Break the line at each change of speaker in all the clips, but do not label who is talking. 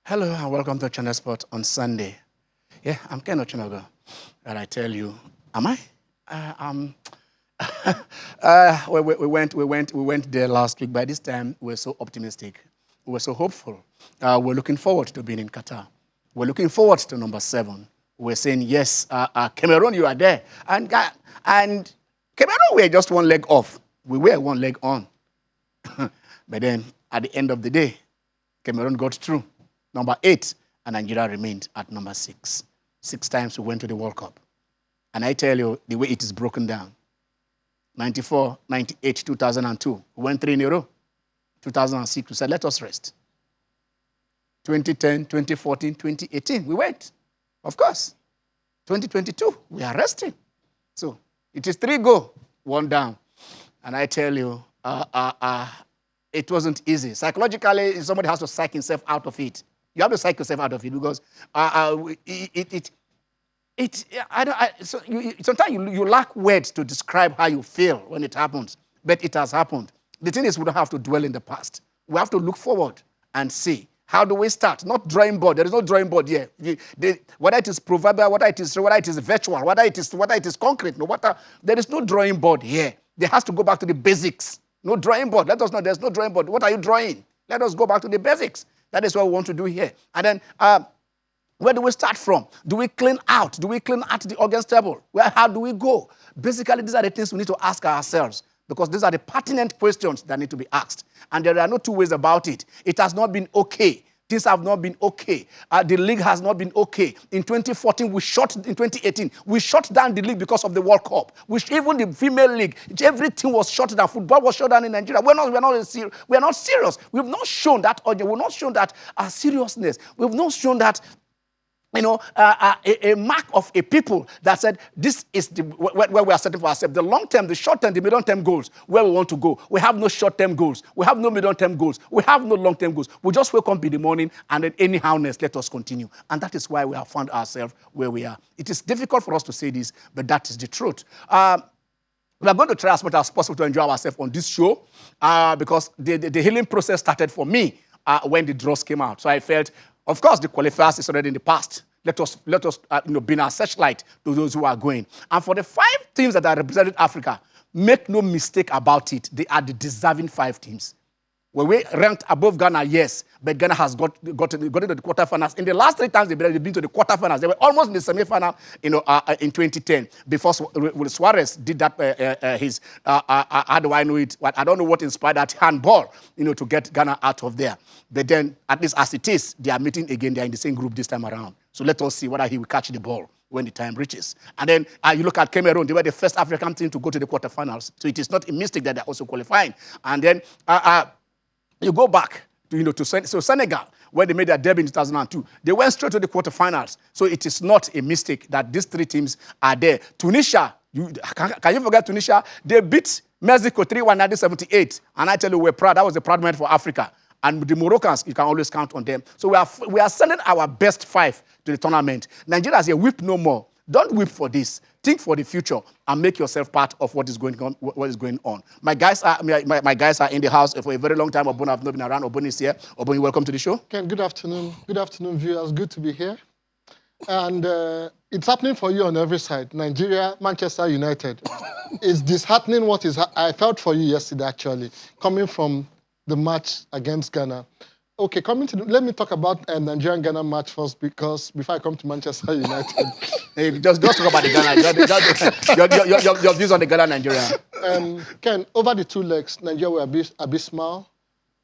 Hello and welcome to Channel Sport on Sunday. Yeah, I'm Ken Ochinogo. And I tell you, am I? We went there last week. By this time, we were so optimistic. We were so hopeful. We're looking forward to being in Qatar. We're looking forward to number 7. We're saying, yes, Cameroon, you are there. And Cameroon, we're just one leg off. We were one leg on. But then, at the end of the day, Cameroon got through. Number 8, and Nigeria remained at number 6. 6 times we went to the World Cup. And I tell you, the way it is broken down. 94, 98, 2002. We went 3 in a row. 2006, we said, let us rest. 2010, 2014, 2018, we went. Of course. 2022, we are resting. So it is 3 go, 1 down. And I tell you, it wasn't easy. Psychologically, somebody has to psych himself out of it. You have to psych yourself out of it because sometimes you lack words to describe how you feel when it happens, but it has happened. The thing is, we don't have to dwell in the past. We have to look forward and see. How do we start? Not drawing board. There is no drawing board here. Whether it is proverbial, whether it is virtual, whether it is concrete, there is no drawing board here. There has to go back to the basics. No drawing board. Let us know there's no drawing board. What are you drawing? Let us go back to the basics. That is what we want to do here. And then, where do we start from? Do we clean out? Do we clean out the organs table? How do we go? Basically, these are the things we need to ask ourselves because these are the pertinent questions that need to be asked. And there are no 2 ways about it. It has not been okay. Things have not been okay. The league has not been okay. In 2014, in 2018, we shut down the league because of the World Cup. Even the female league, everything was shut down. Football was shut down in Nigeria. We're not serious. We've not shown that urgency. We've not shown that seriousness. We've not shown that, a mark of a people that said this is where we are setting for ourselves. The long term, the short term, the medium term goals, where we want to go. We have no short term goals. We have no medium term goals. We have no long term goals. We just wake up in the morning and then anyhowness, let us continue. And that is why we have found ourselves where we are. It is difficult for us to say this, but that is the truth. We are going to try as much as possible to enjoy ourselves on this show because the healing process started for me when the draws came out. So I felt, of course, the qualifiers is already in the past. Let us be our searchlight to those who are going. And for the 5 teams that are represented Africa, make no mistake about it, they are the deserving 5 teams. Were we ranked above Ghana? Yes. But Ghana has got into the quarterfinals. In the last 3 times they've been to the quarterfinals. They were almost in the semifinal, in 2010. Before Suarez did that, how do I know it? I don't know what inspired that handball, to get Ghana out of there. But then, at least as it is, they are meeting again. They are in the same group this time around. So let us see whether he will catch the ball when the time reaches. And then you look at Cameroon. They were the first African team to go to the quarterfinals. So it is not a mistake that they're also qualifying. And then you go back to Senegal, when they made their debut in 2002. They went straight to the quarterfinals. So it is not a mistake that these 3 teams are there. Tunisia, can you forget Tunisia? They beat Mexico 3-1 in 1978. And I tell you, we're proud. That was a proud moment for Africa. And the Moroccans, you can always count on them. So we are sending our best 5 to the tournament. Nigeria has a whip no more. Don't whip for this. Think for the future and make yourself part of what is going on. My guys are in the house for a very long time. Obon have not been around. Obon is here. Obon, welcome to the show.
Ken, good afternoon. Good afternoon, viewers. Good to be here. And it's happening for you on every side. Nigeria, Manchester United. It's disheartening what I felt for you yesterday, actually, coming from the match against Ghana. Okay, let me talk about Nigerian-Ghana match first, because before I come to Manchester United.
Hey, just talk about the Ghana. Your views on the Ghana-Nigeria.
Ken, over the 2 legs, Nigeria were abysmal.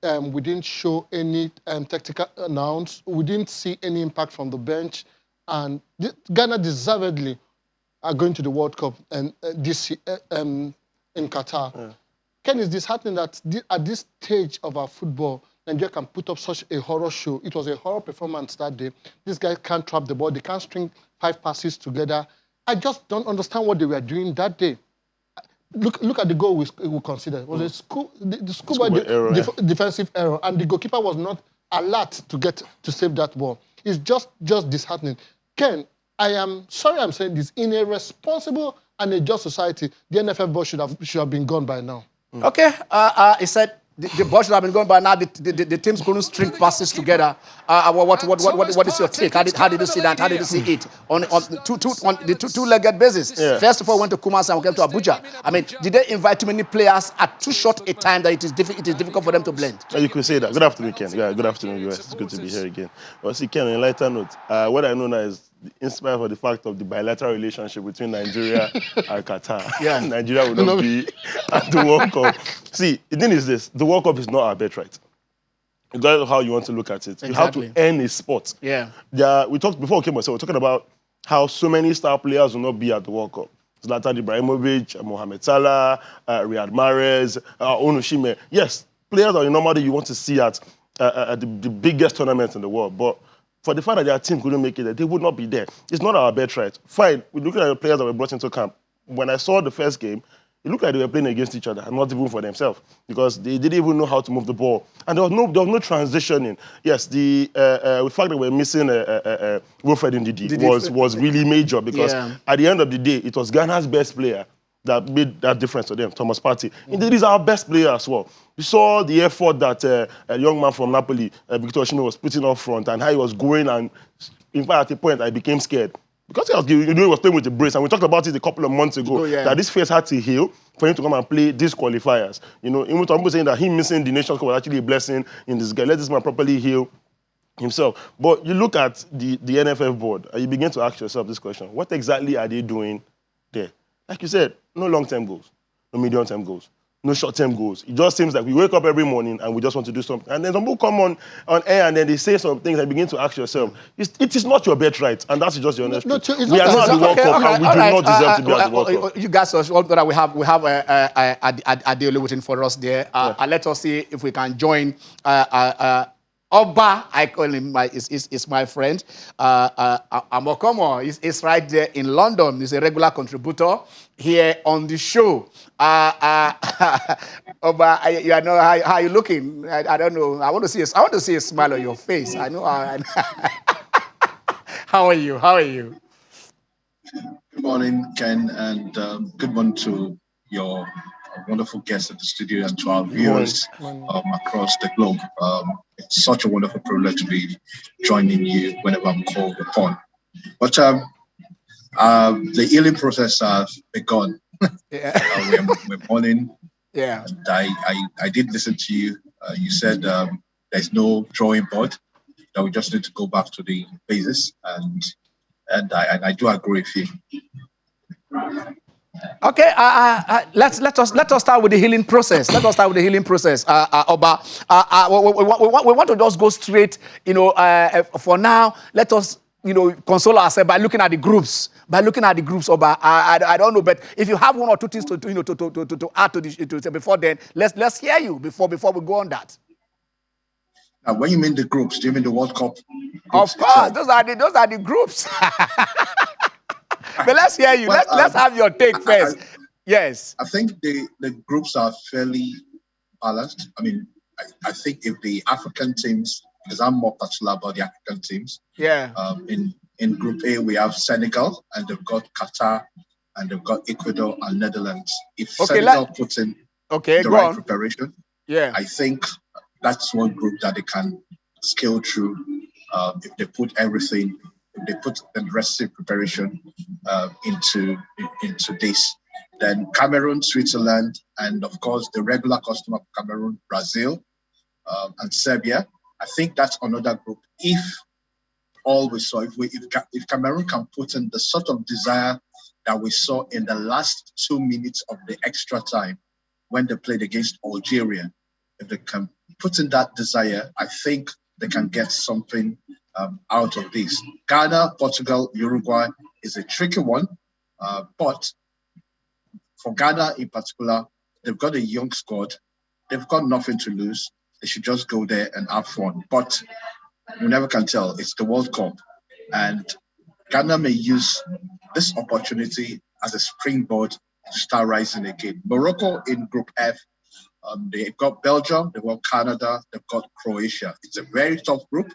We didn't show any tactical announce. We didn't see any impact from the bench. And Ghana deservedly are going to the World Cup and in Qatar. Yeah. Ken, is disheartening that at this stage of our football, Nigeria can put up such a horror show. It was a horror performance that day. These guys can't trap the ball. They can't string 5 passes together. I just don't understand what they were doing that day. Look at the goal we considered. It was a defensive error, and the goalkeeper was not alert to save that ball. It's just disheartening. Ken, I am sorry I'm saying this. In a responsible and a just society, the NFF board should have been gone by now.
Okay, he said the ball should have been going by now. The teams couldn't string passes together. What is your take? How did you see that? How did you see it on the two-legged basis?
Yeah.
First of all, went to Kumasi and we came to Abuja. I mean, did they invite too many players at too short a time that it is difficult for them to blend?
You could say that. Good afternoon, Ken. Yeah, good afternoon, US. It's good to be here again. Well, see, Ken, on a lighter note, what I know now is inspired by the fact of the bilateral relationship between Nigeria and Qatar.
Yeah.
Nigeria will not be at the World Cup. See, the thing is this: the World Cup is not our birthright. Regardless of how you want to look at it, you have to earn a spot.
Yeah.
We talked before we came on, so we're talking about how so many star players will not be at the World Cup. Zlatan Ibrahimovic, Mohamed Salah, Riyad Mahrez, Onushime. Yes, players that normally you want to see at the biggest tournament in the world, but for the fact that their team couldn't make it, they would not be there. It's not our birthright. Fine, we're looking at the players that were brought into camp. When I saw the first game, it looked like they were playing against each other and not even for themselves because they didn't even know how to move the ball. And there was no transitioning. Yes, the fact that we're missing Wilfred Ndidi was really major because at the end of the day, it was Ghana's best player that made that difference to them, Thomas Partey. Indeed, he's our best player as well. We saw the effort that a young man from Napoli, Victor Osimhen, was putting up front and how he was going, and in fact, at a point, I became scared. Because he was playing with the brace, and we talked about it a couple of months ago, that this face had to heal for him to come and play these qualifiers. Even some people saying that him missing the Nations Cup was actually a blessing in this guy. Let this man properly heal himself. But you look at the NFF board, and you begin to ask yourself this question: what exactly are they doing there? Like you said, no long-term goals, no medium-term goals, no short-term goals. It just seems like we wake up every morning and we just want to do something. And then some people come on air and then they say some things and begin to ask yourself, it is not your birthright, and that's just your honest truth. We are not at the World Cup, and we do not deserve to be at the World Cup.
You guys all know that we have Adeolu waiting for us there. Let us see if we can join Oba. I call him is my friend. Amokomo is right there in London. He's a regular contributor here on the show. Oba, you know how you looking? I don't know. I want to see a smile on your face. I know. How are you?
Good morning, Ken, and good morning to your wonderful guests at the studio and to our viewers across the globe. It's such a wonderful privilege to be joining you whenever I'm called upon. But the healing process has begun. We're mourning.
Yeah.
And I did listen to you. You said there's no drawing board, that we just need to go back to the basis, and I do agree with you.
Okay, let us start with the healing process. Oba. We want to just go straight. For now, let us console ourselves by looking at the groups. Oba. I don't know, but if you have one or two things to add to before then, let's hear you before we go on that.
Now, when you mean the groups, do you mean the World Cup?
Of course, those are the groups. But let's hear you. Well, let's have your take first. Yes.
I think the groups are fairly balanced. I mean, I think if the African teams, because I'm more particular about the African teams.
Yeah.
In Group A, we have Senegal, and they've got Qatar, and they've got Ecuador and Netherlands. If Senegal puts in the right preparation, I think that's one group that they can scale through if they put everything. They put the rest of preparation into this. Then Cameroon, Switzerland, and of course the regular customer of Cameroon, Brazil, and Serbia. I think that's another group. If all we saw, if Cameroon can put in the sort of desire that we saw in the last 2 minutes of the extra time when they played against Algeria, if they can put in that desire, I think they can get something out of this. Ghana, Portugal, Uruguay is a tricky one, but for Ghana in particular, they've got a young squad. They've got nothing to lose. They should just go there and have fun. But you never can tell. It's the World Cup, and Ghana may use this opportunity as a springboard to start rising again. Morocco in Group F, they've got Belgium, they've got Canada, they've got Croatia. It's a very tough group.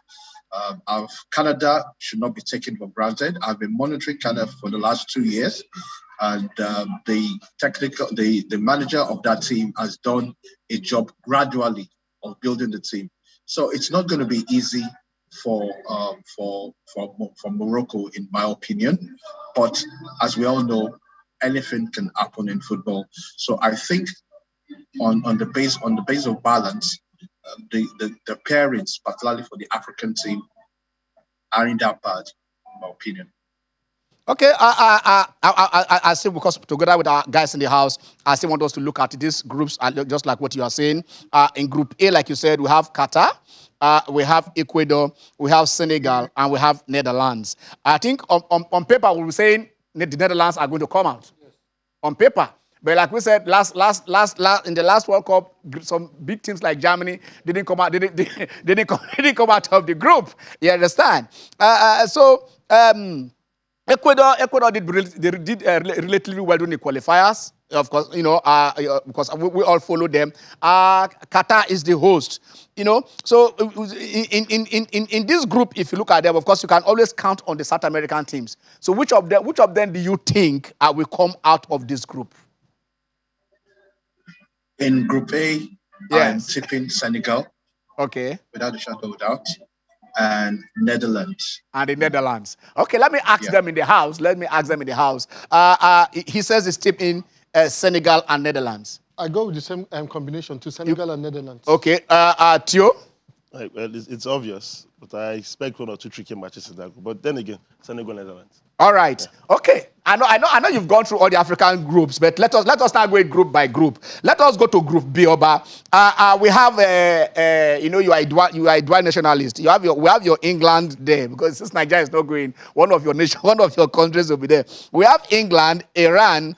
Canada should not be taken for granted. I've been monitoring Canada for the last 2 years, And the manager of that team has done a job gradually of building the team. So it's not going to be easy for Morocco, in my opinion. But as we all know, anything can happen in football. So I think on the base of balance, the pairings, particularly for the African team, aren't that bad, in my opinion.
Okay, I still, because together with our guys in the house, I still want us to look at these groups, just like what you are saying. In Group A, like you said, we have Qatar, we have Ecuador, we have Senegal, and we have Netherlands. I think on paper, we were saying the Netherlands are going to come out. Yes. On paper. But like we said, last in the last World Cup, some big teams like Germany didn't come out. Didn't come out of the group. You understand? Ecuador did relatively well during the qualifiers. Of course, because we all follow them. Qatar is the host. So in this group, if you look at them, of course, you can always count on the South American teams. So which of them do you think will come out of this group?
In Group A, yes. I'm tipping Senegal.
Okay.
Without a shadow of doubt. And Netherlands.
And the Netherlands. Okay, let me ask them in the house. He says he's tipping Senegal and Netherlands.
I go with the same combination to Senegal and Netherlands.
Okay. Theo?
Well, it's obvious, but I expect 1 or 2 tricky matches in that group. But then again, Senegal and Netherlands.
All right. Yeah. Okay. I know you've gone through all the African groups, but let us now go group by group. Let us go to Group B, Oba. We have you are a dual nationalist. We have your England there, because since Nigeria is not going, one of your countries will be there. We have England, Iran,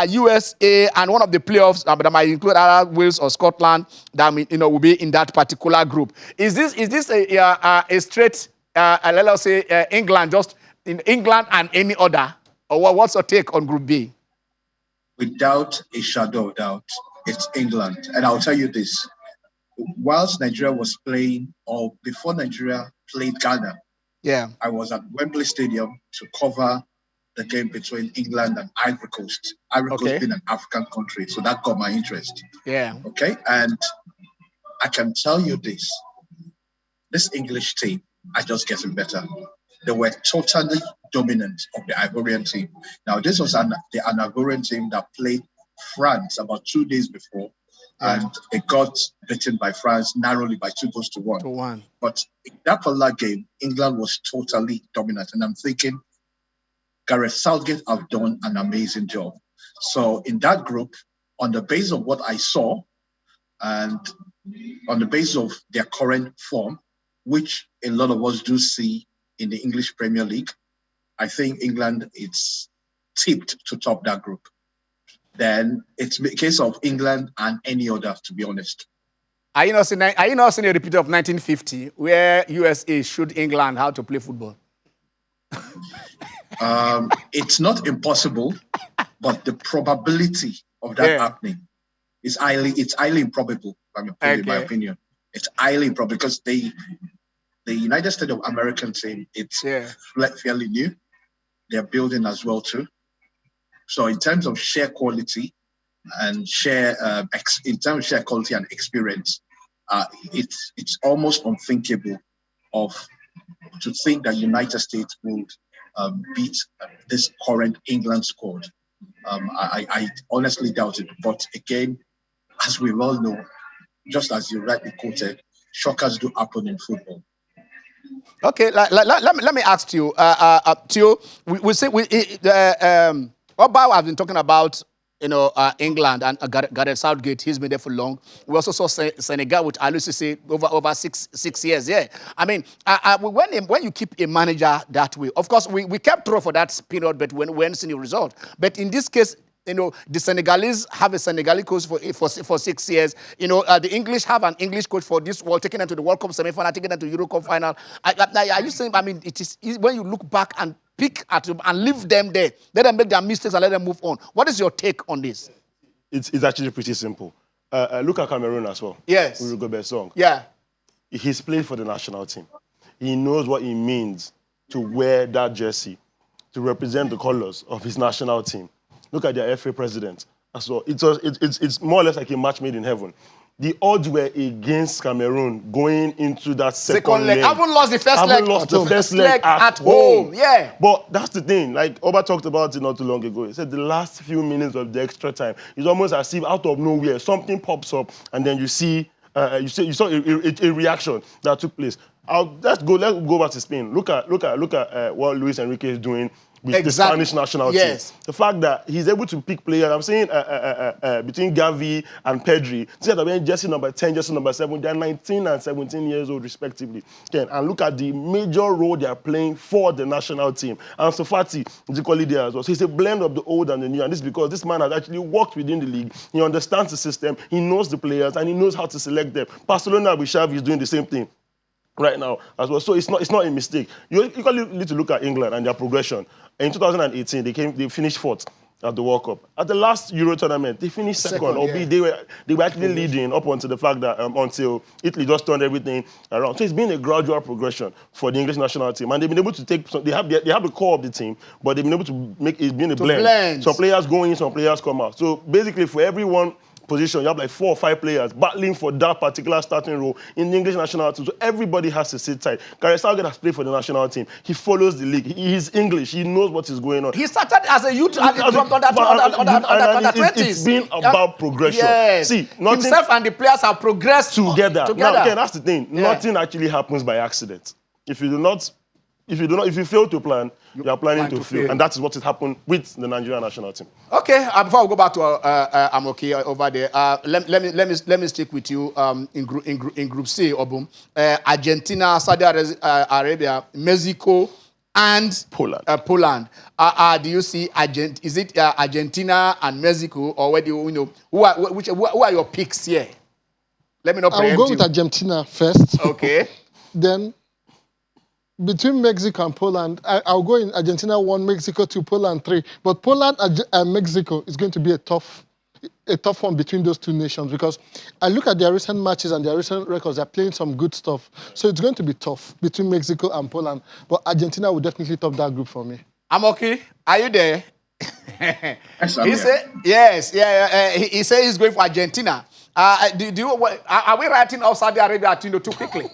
USA, and one of the playoffs that might include either Wales or Scotland that will be in that particular group. Is this a straight let us say England, just in England and any other? Or what's your take on Group B?
Without a shadow of doubt, it's England. And I'll tell you this. Whilst Nigeria was playing, or before Nigeria played Ghana, I was at Wembley Stadium to cover the game between England and Ivory Coast. Ivory Coast being an African country, so that got my interest.
Yeah.
Okay, and I can tell you this English team are just getting better. They were totally dominant of the Ivorian team. Now, this was an Ivorian team that played France about 2 days before, and they got beaten by France narrowly by 2-1.
2-1.
But in that particular game, England was totally dominant. And I'm thinking Gareth Southgate have done an amazing job. So in that group, on the basis of what I saw, and on the basis of their current form, which a lot of us do see in the English Premier League, I think England is tipped to top that group. Then it's a case of England and any other, to be honest.
Are you not seeing a repeat of 1950, where USA showed England how to play football?
It's not impossible, but the probability of that happening is highly improbable, in my opinion. It's highly improbable because the United States of American team, it's fairly new. They're building as well too. So in terms of share quality and quality and experience, it's almost unthinkable to think that United States would beat this current England squad. I honestly doubt it. But again, as we all know, just as you rightly quoted, shockers do happen in football.
Okay, let me ask you, Theo. We say Oba has been talking about England and Gareth Southgate. He's been there for long. We also saw Senegal, which I used to say over six years. Yeah, I mean, when you keep a manager that way, of course we kept through for that period, but when we weren't seeing the result. But in this case, the Senegalese have a Senegalese coach for 6 years. The English have an English coach for this world, taking them to the World Cup semi-final, taking them to the Euro Cup final. Are you saying, I mean, it is when you look back and pick at them and leave them there, let them make their mistakes and let them move on. What is your take on this?
It's actually pretty simple. Look at Cameroon as well.
Yes.
Uruguay song.
Yeah.
He's played for the national team. He knows what it means to wear that jersey, to represent the colors of his national team. Look at their FA president as well. It's more or less like a match made in heaven. The odds were against Cameroon going into that second leg.
Haven't lost the first leg.
Haven't lost the first leg at home.
Yeah.
But that's the thing. Like Oba talked about it not too long ago. He said the last few minutes of the extra time, it's almost as if out of nowhere something pops up, and then you saw a reaction that took place. Let's go back to Spain. Look at what Luis Enrique is doing with the Spanish national team. The fact that he's able to pick players, I'm saying between Gavi and Pedri, jersey number 10, jersey number 7, they're 19 and 17 years old respectively. And look at the major role they're playing for the national team. And Sofati is equally there as well. So it's a blend of the old and the new. And this is because this man has actually worked within the league. He understands the system, he knows the players, and he knows how to select them. Barcelona with Xavi is doing the same thing right now as well. So it's not a mistake. You equally need to look at England and their progression. In 2018, they finished 4th at the World Cup. At the last Euro tournament, they finished second, albeit they were actually leading up until the fact that until Italy just turned everything around. So it's been a gradual progression for the English national team, and they've been able to take. They have the core of the team, but they've been able to make it been a blend. Some players go in, some players come out. So basically, for everyone position, you have like 4 or 5 players battling for that particular starting role in the English national team. So everybody has to sit tight. Gareth Southgate has played for the national team. He follows the league. He's English. He knows what is going on.
He started as a youth under 20s.
It's been about progression.
Yes.
See,
himself and the players have progressed
together. Now, okay, that's the thing. Yeah. Nothing actually happens by accident. If you fail to plan, you are planning to fail. And that is what has happened with the Nigerian national team.
Okay, before we go back to Amoki over there, let me stick with you in Group C, Obum. Argentina, Saudi Arabia, Mexico, and Poland. Do you see is it Argentina and Mexico, or where do you know who are your picks here? Let me know.
I'll go with Argentina first.
Okay.
Then between Mexico and Poland, I'll go in Argentina 1, Mexico 2, Poland 3. But Poland and Mexico is going to be a tough one between those two nations, because I look at their recent matches and their recent records. They're playing some good stuff. So it's going to be tough between Mexico and Poland. But Argentina will definitely top that group for me.
Amoki, are you there?
Yes,
he said he's going for Argentina. Are we writing off Saudi Arabia too quickly?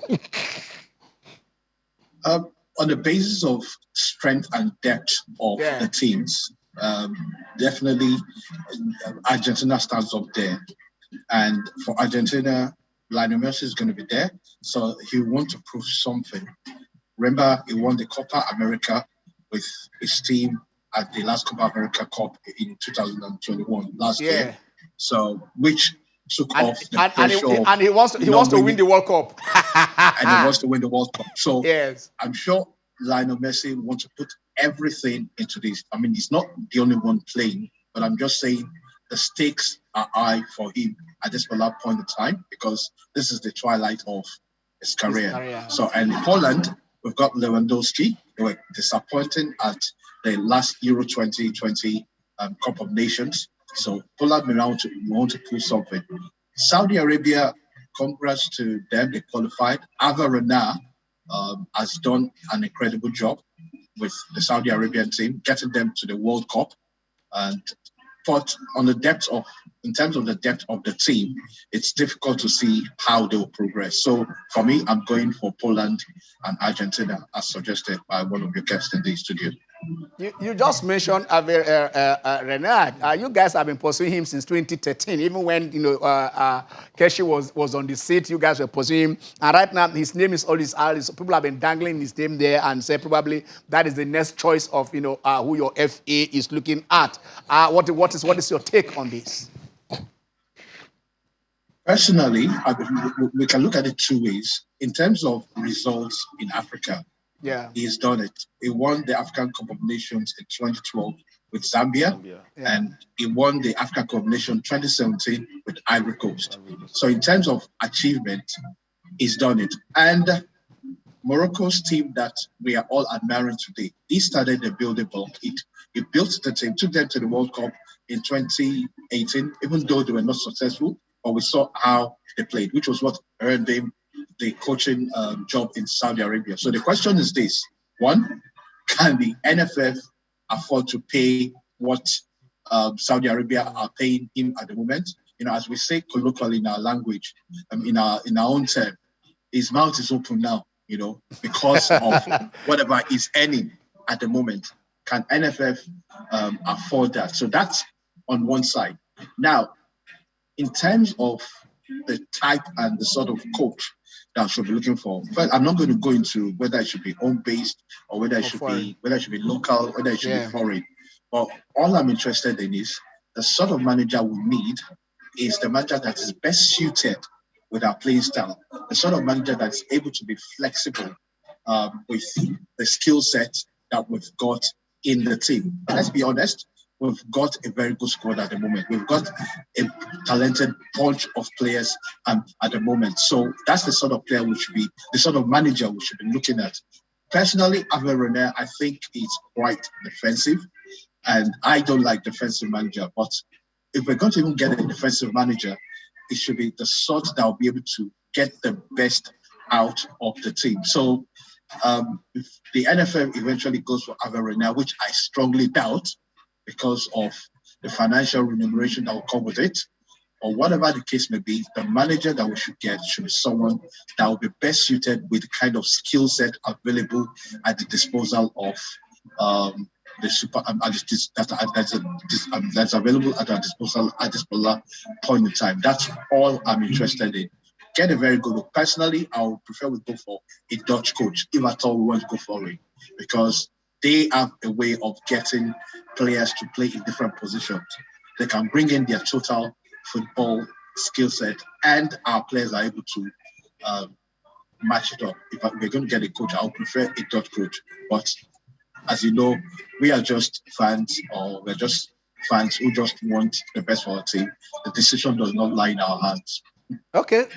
On the basis of strength and depth of the teams, definitely Argentina stands up there. And for Argentina, Lionel Messi is going to be there. So he wants to prove something. Remember, he won the Copa America with his team at the last Copa America Cup in 2021, last year. So, which took off the pressure.
And he wants to win the World Cup.
And he wants to win the World Cup. So I'm sure Lionel Messi wants to put everything into this. I mean, he's not the only one playing, but I'm just saying the stakes are high for him at this particular point in time, because this is the twilight of his career. So, and in Poland, we've got Lewandowski. They were disappointing at the last Euro 2020 Cup of Nations. So Poland may want to pull something. Saudi Arabia, congrats to them. They qualified. Avarana has done an incredible job with the Saudi Arabian team, getting them to the World Cup. But in terms of the depth of the team, it's difficult to see how they'll progress. So for me, I'm going for Poland and Argentina, as suggested by one of your guests in the studio.
You just mentioned Renard. You guys have been pursuing him since 2013. Even when Keshi was on the seat, you guys were pursuing him. And right now, his name is always out. People have been dangling his name there and say probably that is the next choice of who your FA is looking at. What is your take on this?
Personally, we can look at it 2 ways. In terms of results in Africa, he's done it. He won the African Cup of Nations in 2012 with Zambia. And he won the African Cup of Nations 2017 with Ivory Coast. So in terms of achievement, he's done it. And Morocco's team that we are all admiring today, he started the building block. He built the team, took them to the World Cup in 2018, even though they were not successful. But we saw how they played, which was what earned them the coaching job in Saudi Arabia. So the question is this: one, can the NFF afford to pay what Saudi Arabia are paying him at the moment. You know, as we say colloquially in our language, in our own term, his mouth is open now, you know, because of whatever he's earning at the moment. Can NFF afford that? So that's on one side. Now, in terms of the type and the sort of coach that I should be looking for, but I'm not going to go into whether it should be home-based or whether it should be local, whether it should be foreign. But all I'm interested in is the sort of manager we need is the manager that is best suited with our playing style, the sort of manager that's able to be flexible with the skill set that we've got in the team. And let's be honest, we've got a very good squad at the moment. We've got a talented bunch of players at the moment. So that's the sort of player we should be, the sort of manager we should be looking at. Personally, Ave René, I think it's quite defensive, and I don't like defensive manager. But if we're going to even get a defensive manager, it should be the sort that will be able to get the best out of the team. So if the NFF eventually goes for Ave René, which I strongly doubt because of the financial remuneration that will come with it, or whatever the case may be, the manager that we should get should be someone that will be best suited with the kind of skill set available at the disposal of that's available at our disposal at this point in time. That's all I'm interested in. Get a very good look. Personally, I would prefer we go for a Dutch coach, if at all we want to go for it, because they have a way of getting players to play in different positions. They can bring in their total football skill set, and our players are able to match it up. If we're going to get a coach, I would prefer a Dutch coach. But as you know, we are just fans, or we're just fans who just want the best for our team. The decision does not lie in our hands.
Okay,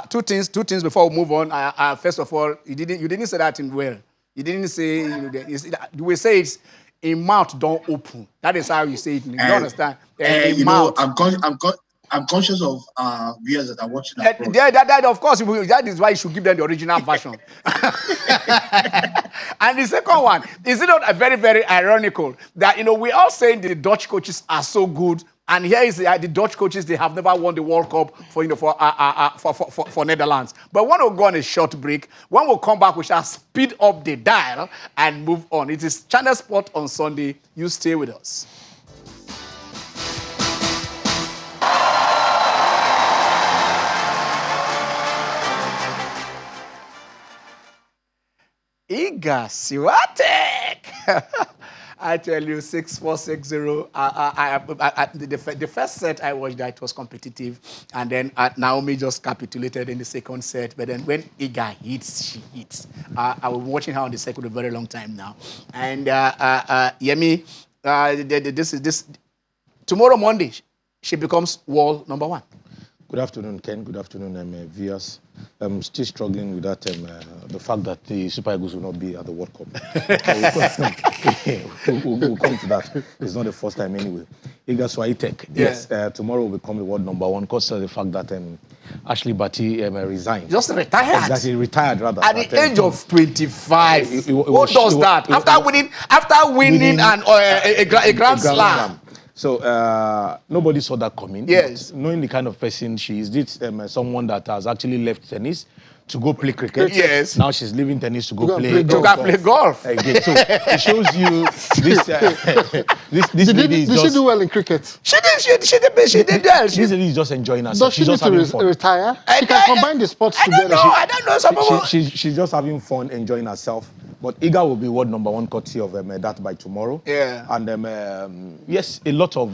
two things before we move on. First of all, you didn't say that in well. You didn't say, the way say it's in mouth don't open. That is how you say it. You don't understand?
You know, I'm conscious of viewers that are watching.
That of course, that is why you should give them the original version. And the second one, is it not very, very ironical that, you know, we all saying the Dutch coaches are so good, and here is the Dutch coaches, they have never won the World Cup for Netherlands. But when we'll go on a short break, when we'll come back, we shall speed up the dial and move on. It is Channel Sport on Sunday. You stay with us. Iga Swiatek. I tell you, 6-4, 6-0. The first set I watched that was competitive, and then Naomi just capitulated in the second set. But then when Iga hits, she hits. I was watching her on the second a very long time now. And Yemi, this tomorrow Monday, she becomes world #1.
Good afternoon, Ken. Good afternoon, viewers. I'm still struggling with that, the fact that the Super Eagles will not be at the World Cup. We'll come to that. It's not the first time anyway. Iga Swiatek, yes, tomorrow will become the world #1 because of the fact that Ashley Barty resigned.
Just retired?
Exactly, retired rather.
At the age of 25. Who does that? After winning a Grand Slam.
So nobody saw that coming.
Yes.
Knowing the kind of person she is, this someone that has actually left tennis to go play cricket.
Yes.
Now she's leaving tennis to go play
golf.
Again. So it shows you this lady is
did she do well in cricket?
She did well.
This lady is just enjoying herself.
Does she need to retire? She can combine the sports together.
I don't know.
She's just having fun, enjoying herself. But Iga will be world #1 courtesy of that by tomorrow.
Yeah.
And yes, a lot of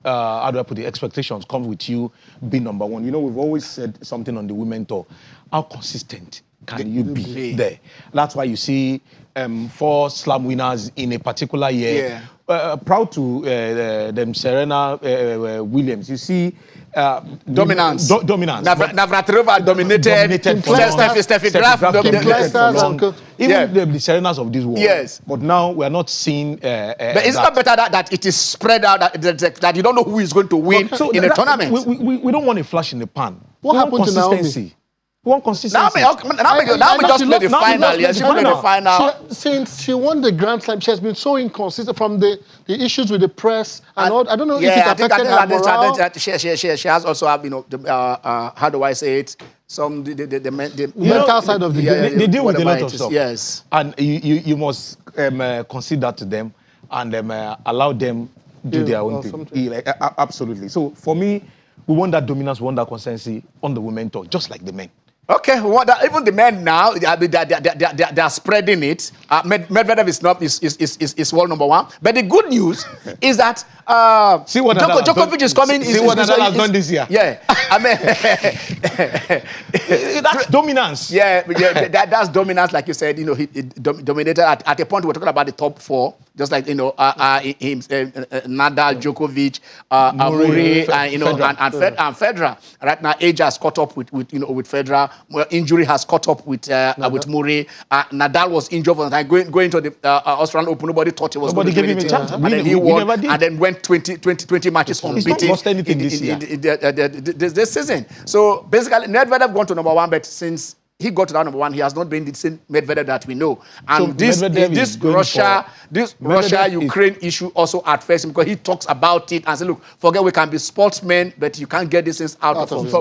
how do I put it, expectations come with you being #1. You know, we've always said something on the women tour. How consistent can you be there? That's why you see 4 slam winners in a particular year. Yeah. Proud to them, Serena Williams. You see.
Dominance.
Dominance.
Navratilova dominated. Steffi Graf dominated.
Even the Serenas of this world.
Yes.
But now we are not seeing.
But it's not better that it is spread out, that you don't know who is going to win in a tournament.
We don't want a flash in the pan.
What happened to Naomi?
One consistency.
Now we just play the final. Yes, she played the final.
Since she won the Grand Slam, she has been so inconsistent from the issues with the press and all. I don't know if it affected her morale.
She has also have, you know, how do I say it? The
mental side of the game.
They deal with a lot of stuff.
Yes.
And you must concede that to them and allow them do their own thing. Absolutely. So for me, we want that dominance, we want that consistency on the women tour, just like the men.
Okay, even the men now, they are spreading it. Medvedev is world number one. But the good news is that
see what
Djokovic is coming.
See what Nadal has done this year.
Yeah, I mean,
that's dominance.
Yeah, that's dominance, like you said. You know, he dominated at a point. We're talking about the top four, just like, you know, Nadal, Djokovic, Murray, and Federer. Right now, age has caught up with Federer. Well, injury has caught up with Murray. Nadal was injured for the time going to the Australian Open. Nobody thought he was going to give him a chance, and then he won, and then went 20 matches unbeaten.
He's not lost anything this year.
This season. So basically, Medvedev gone to number one, but since he got to that number one, he has not been the same Medvedev that we know. And so this Russia-Ukraine issue also affects him because he talks about it and says, look, forget we can be sportsmen, but you can't get these things out of us.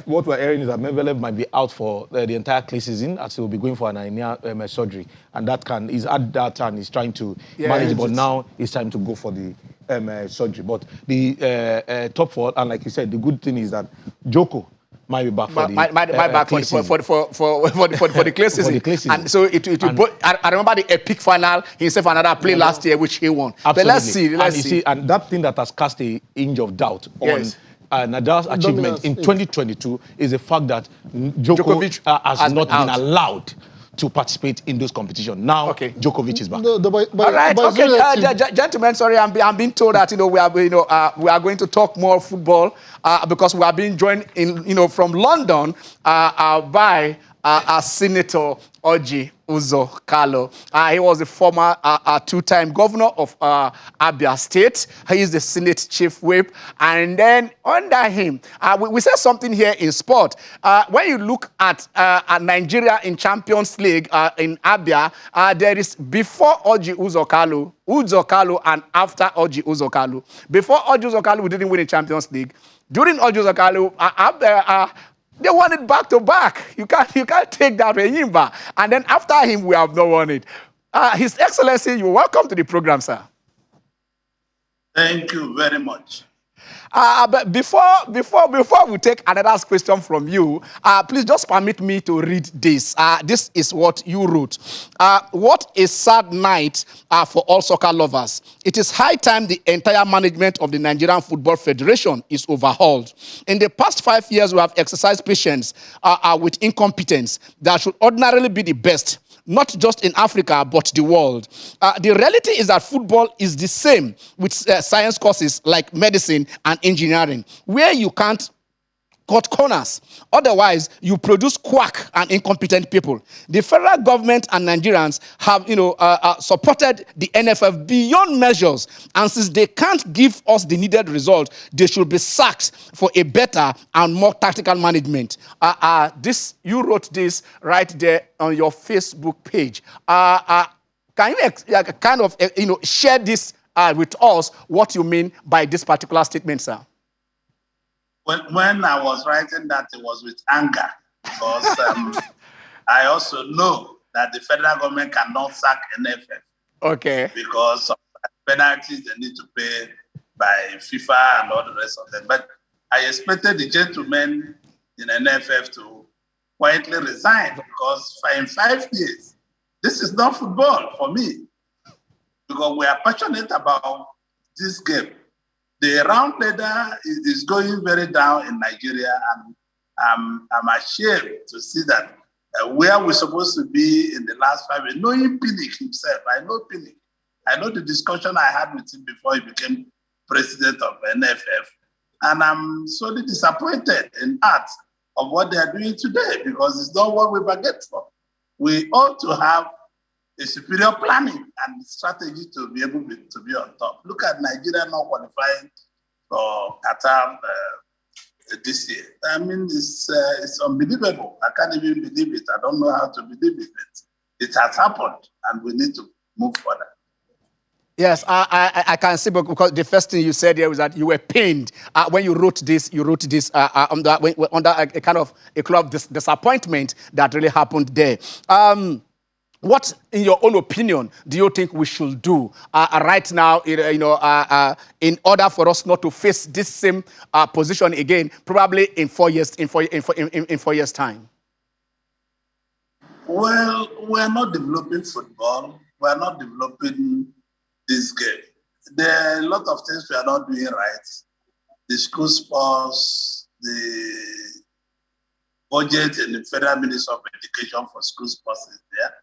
What we're hearing is that Medvedev might be out for the entire clay season, as he will be going for an hernia surgery. And he's at that and he's trying to manage it, but now it's time to go for the surgery. But the top four, and like you said, the good thing is that Djoko might be back for the
clay season. And so I remember the epic final himself and another play last year, which he won.
Absolutely.
But let's see.
And that thing that has cast a hinge of doubt on Nadal's achievement in 2022 is the fact that Djokovic has not been allowed to participate in those competitions. Now, Djokovic is back.
All right, okay, gentlemen. Sorry, I'm being told that we are going to talk more football because we are being joined from London by Senator Orji Kalu. He was the former two-time governor of Abia State. He is the Senate Chief Whip. And then under him, we said something here in sport. When you look at Nigeria in Champions League in Abia, there is before Orji Kalu and after Orji Kalu. Before Orji Kalu, we didn't win the Champions League. During Orji Kalu, they won it back to back. You can't take that regime back. And then after him, we have not won it. His Excellency, you're welcome to the program, sir.
Thank you very much.
But before we take another question from you, please just permit me to read this. This is what you wrote. What a sad night for all soccer lovers. It is high time the entire management of the Nigerian Football Federation is overhauled. In the past 5 years, we have exercised patience with incompetence that should ordinarily be the best, not just in Africa, but the world. The reality is that football is the same with science courses like medicine and engineering, where you can't cut corners. Otherwise, you produce quack and incompetent people. The federal government and Nigerians have, supported the NFF beyond measures. And since they can't give us the needed result, they should be sacked for a better and more tactical management. You wrote this right there on your Facebook page. Can you share this with us, what you mean by this particular statement, sir?
When I was writing that, it was with anger, because I also know that the federal government cannot sack NFF.
Okay.
Because of penalties they need to pay by FIFA and all the rest of them. But I expected the gentlemen in NFF to quietly resign, because in 5 years, this is not football for me. Because we are passionate about this game. The round ladder is going very down in Nigeria, and I'm ashamed to see that where we're supposed to be in the last 5 years. Knowing Pinnick himself, I know Pinnick. I know the discussion I had with him before he became president of NFF, and I'm sorely disappointed in art of what they are doing today, because it's not what we bargained for. We ought to have a superior planning and strategy to be able to be on top. Look at Nigeria not qualifying for Qatar this year. I mean, it's unbelievable. I can't even believe it. I don't know how to believe it. It has happened, and we need to move further.
Yes, I can see, because the first thing you said here was that you were pained when you wrote this. You wrote this under a kind of a cloud of disappointment that really happened there. What, in your own opinion, do you think we should do right now, in order for us not to face this same position again, probably in 4 years, in 4 years' time?
Well, we're not developing football. We're not developing this game. There are a lot of things we are not doing right. The school sports, the budget and the Federal Ministry of Education for school sports is there,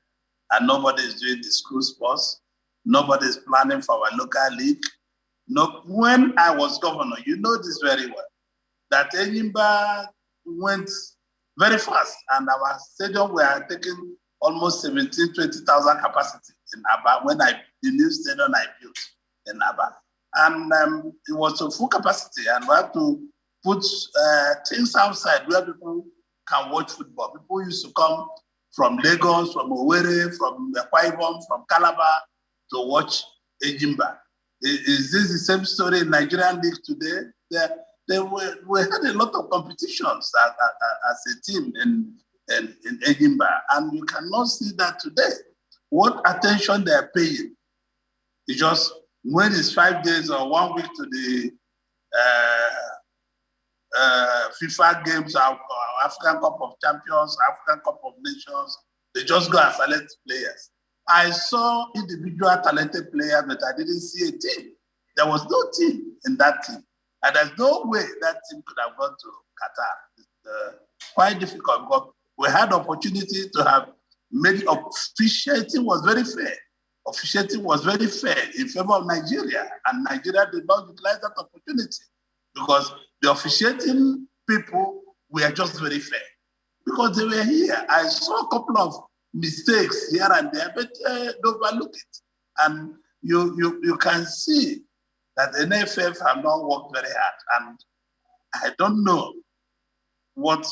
and nobody is doing the school sports. Nobody is planning for our local league. No, when I was governor, you know this very well, that Enyimba went very fast, and our stadium were taking almost 20,000 capacity in Aba when the new stadium I built in Aba. And it was a full capacity, and we had to put things outside where people can watch football. People used to come from Lagos, from Owerri, from Akwa Ibom, from Calabar to watch Enyimba. Is this the same story in Nigerian league today? We had a lot of competitions as a team in Enyimba, and you cannot see that today. What attention they're paying is just when it's 5 days or 1 week to the FIFA games, African Cup of Champions, African Cup of Nations, they just go and select players. I saw individual talented players, but I didn't see a team. There was no team in that team. And there's no way that team could have gone to Qatar. It's quite difficult, because we had opportunity to have made officiating was very fair. Officiating was very fair in favor of Nigeria, and Nigeria did not utilize that opportunity because the officiating people were just very fair because they were here. I saw a couple of mistakes here and there, but don't overlook it. And you can see that the NFF have not worked very hard, and I don't know what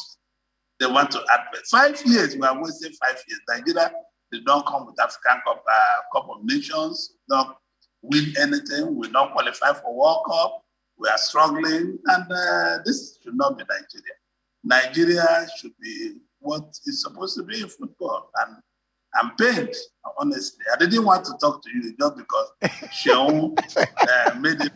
they want to advert. 5 years, we are wasting 5 years. Nigeria did not come with African Cup of Nations, not win anything, we not qualify for World Cup, we are struggling, and this should not be Nigeria. Nigeria should be what is supposed to be in football, and I'm pained, honestly. I didn't want to talk to you just because Sheon made it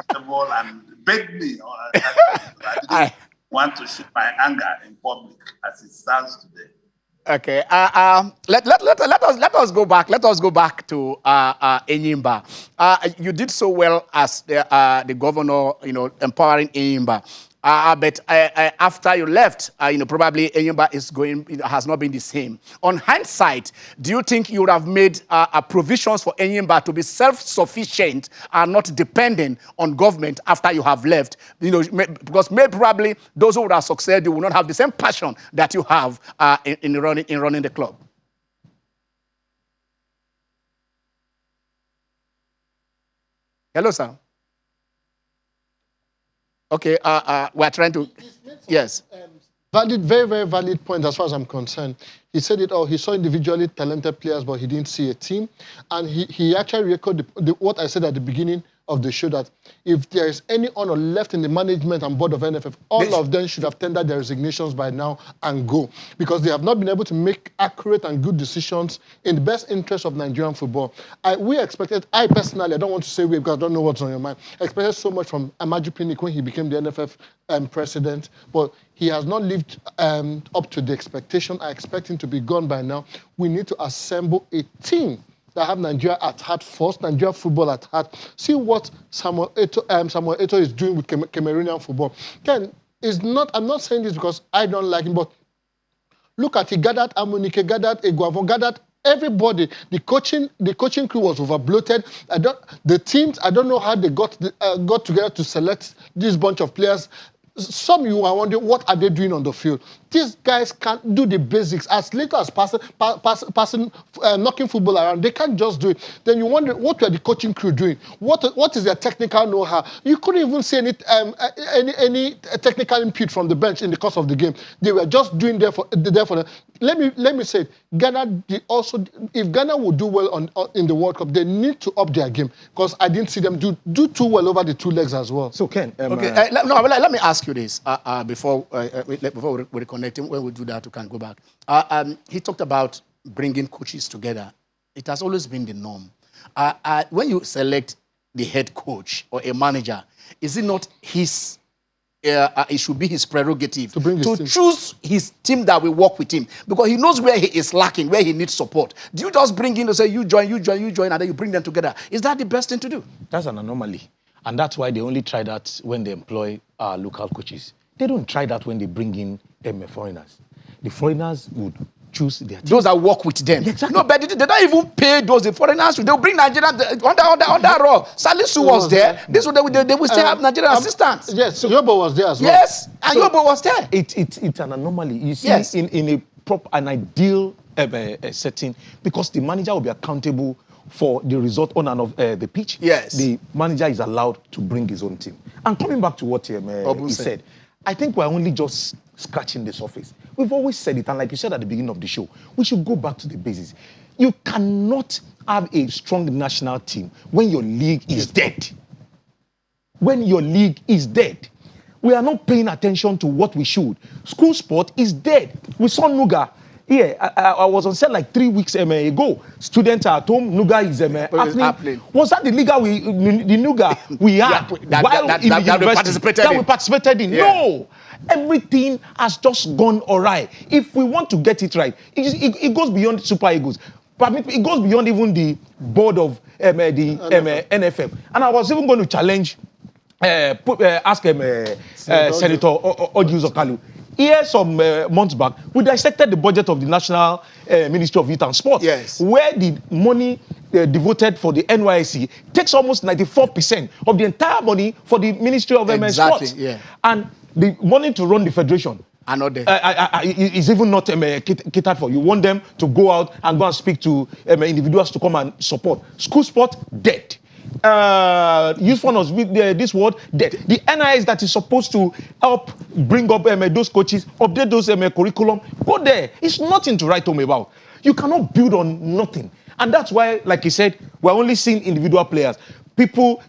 possible and begged me. I didn't want to show my anger in public as it stands today.
Okay. Let us go back. Let us go back to Enyimba. You did so well as the governor, empowering Enyimba. But after you left, probably Enyimba has not been the same. On hindsight, do you think you would have made provisions for Enyimba to be self-sufficient and not dependent on government after you have left? Because maybe probably those who would have succeeded will not have the same passion that you have in running the club. Hello, sir. Okay, we're trying to, yes.
Valid, very, very valid point as far as I'm concerned. He said it all. He saw individually talented players, but he didn't see a team. And he actually recorded what I said at the beginning of the show, that if there is any honor left in the management and board of NFF, all of them should have tendered their resignations by now and go, because they have not been able to make accurate and good decisions in the best interest of Nigerian football. I personally, I don't want to say we because I don't know what's on your mind, I expected so much from Amaju Pinnick when he became the NFF president, but he has not lived up to the expectation. I expect him to be gone by now. We need to assemble a team that have Nigeria at heart first, Nigeria football at heart. See what Samuel Eto'o is doing with Cameroonian football. Ken, I'm not saying this because I don't like him, but look at, he gathered Amunike, gathered Eguavon, gathered everybody. The coaching crew was over-bloated. The teams, I don't know how they got together to select this bunch of players. Some you are wondering, what are they doing on the field? these guys can't do the basics as little as passing, knocking football around. They can't just do it. Then you wonder, what were the coaching crew doing? What is their technical know-how? You couldn't even see any technical input from the bench in the course of the game. They were just doing there for them. Let me say, Ghana if Ghana would do well in the World Cup, they need to up their game because I didn't see them do too well over the 2 legs as well.
So Ken,
let me ask you this before we reconnect him. When we do that, we can go back. He talked about bringing coaches together. It has always been the norm. When you select the head coach or a manager, is it not his? It should be his prerogative to choose his team that will work with him because he knows where he is lacking, where he needs support. Do you just bring in to say you join, and then you bring them together? Is that the best thing to do?
That's an anomaly, and that's why they only try that when they employ local coaches. They don't try that when they bring in foreigners. The foreigners would choose their team.
Those that work with them.
Exactly.
No, but they don't even pay those the foreigners. They'll bring Nigerian on that role. Salisu was there. They will still have Nigerian assistants.
Yes, Yobo was there as well.
Yes, and Yobo was there.
It's an anomaly. You see,
yes.
in an ideal setting, because the manager will be accountable for the result on and off the pitch.
Yes.
The manager is allowed to bring his own team. And coming back to what he said, I think we're only just scratching the surface. We've always said it, and like you said at the beginning of the show, we should go back to the basics. You cannot have a strong national team when your league is dead. When your league is dead. We are not paying attention to what we should. School sport is dead. We saw Nuga. Yeah, I was on set like 3 weeks ago. Students are at home. Nuga is happening. Was that the Nuga we had
that
we participated in? Yeah. No. Everything has just gone awry. If we want to get it right, it goes beyond Super Eagles. But it goes beyond even the board of NFF. And I was even going to challenge, ask Senator Orji Kalu. Here, some months back, we dissected the budget of the National Ministry of Youth and Sport, where the money devoted for the NYSC takes almost 94% of the entire money for the Ministry of Sport.
Yeah.
And the money to run the federation is even not catered for. You want them to go out and go and speak to individuals to come and support. School sport, dead. Youth fund was this word dead. The NIS that is supposed to help bring up those coaches, update those curriculum, go there. It's nothing to write home about. You cannot build on nothing. And that's why, like you said, we're only seeing individual players.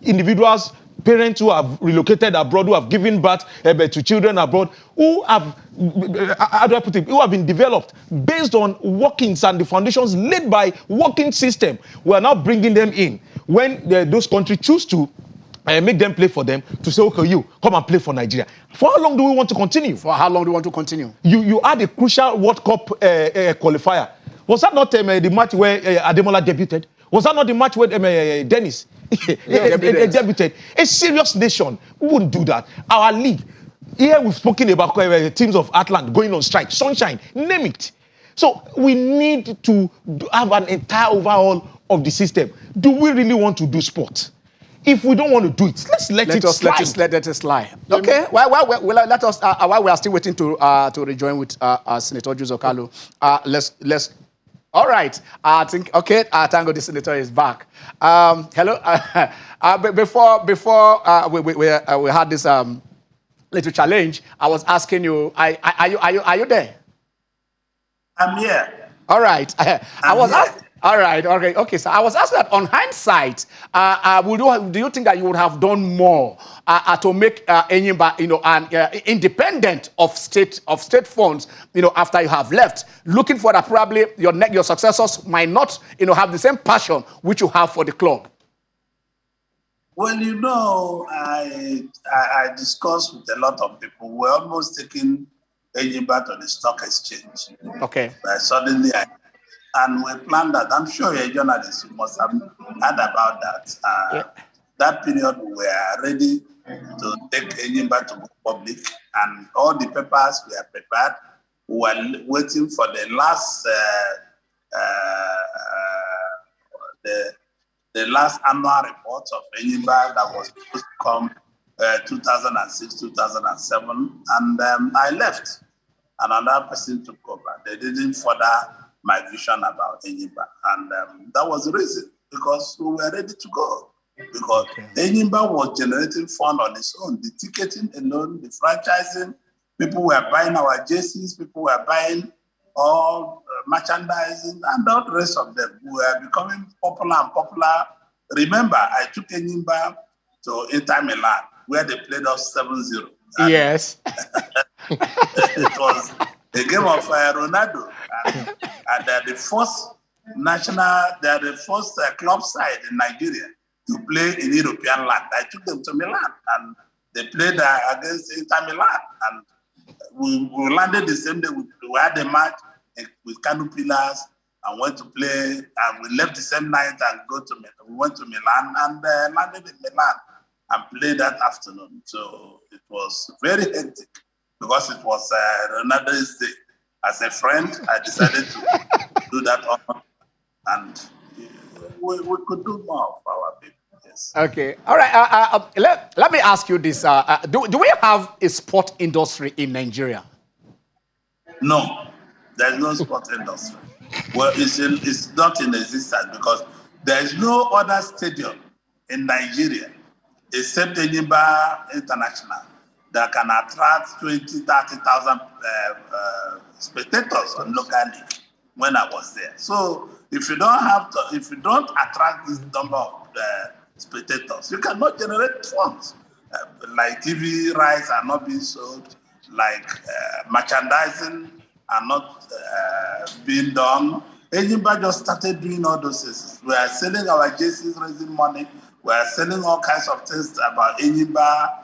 Individuals, parents who have relocated abroad, who have given birth to children abroad, who have, who have been developed based on workings and the foundations laid by working system. We are now bringing them in. When those countries choose to make them play for them, to say, okay, you come and play for Nigeria. For how long do we want to continue? You had a crucial World Cup qualifier. Was that not the match where Ademola debuted? Was that not the match where Dennis debuted? A serious nation wouldn't do that. Our league, here we've spoken about teams of Atlant going on strike, Sunshine, name it. So we need to have an entire overhaul of the system. Do we really want to do sport? If we don't want to do it, let it slide.
Let it slide. Okay. Let us. While we are still waiting to rejoin with Senator Orji Kalu, let's. All right. I think. Okay. Thank God the senator is back. Hello. Before we had this little challenge, I was asking you. Are you there?
I'm here.
All right. I was asked. All right. Okay. So I was asking that on hindsight, do you think that you would have done more to make Enyimba, independent of state funds, after you have left, looking for that probably your successors might not, have the same passion which you have for the club?
Well, I discussed with a lot of people. We're almost taking Enyimba to the stock exchange.
Okay.
But suddenly and we planned that. I'm sure you're a journalist, you must have heard about that. That period, we were ready to take Enyimba to public, and all the papers were prepared. We were waiting for the last the last annual report of Enyimba that was supposed to come 2006, 2007, and I left. and another person took over. They didn't further my vision about Enyimba. And that was the reason, because we were ready to go. Because Enyimba was generating fund on its own. The ticketing alone, the franchising, people were buying our jerseys, people were buying all merchandising, and all the rest of them. We were becoming popular and popular. Remember, I took Enyimba to Inter Milan, where they played us 7-0.
Yes.
It was a game of Ronaldo. And they're the first club side in Nigeria to play in European land. I took them to Milan, and they played against Inter Milan. And we landed the same day. We had a match with Kanu Pillars and went to play. And we left the same night and we went to Milan and landed in Milan and played that afternoon. So it was very hectic because it was Ronaldo's day. As a friend, I decided to do that honor, and we could do more for our people. Yes.
Okay. All right. Let me ask you this. Do we have a sport industry in Nigeria?
No, there's no sport industry. Well, it's not in existence because there is no other stadium in Nigeria except Enyimba International that can attract 20,000, 30,000 spectators on local league when I was there. So if you don't attract this number of spectators, you cannot generate funds. Like TV rights are not being sold, like merchandising are not being done. Enyimba just started doing all those things. We are selling our jerseys, raising money. We are selling all kinds of things about Enyimba,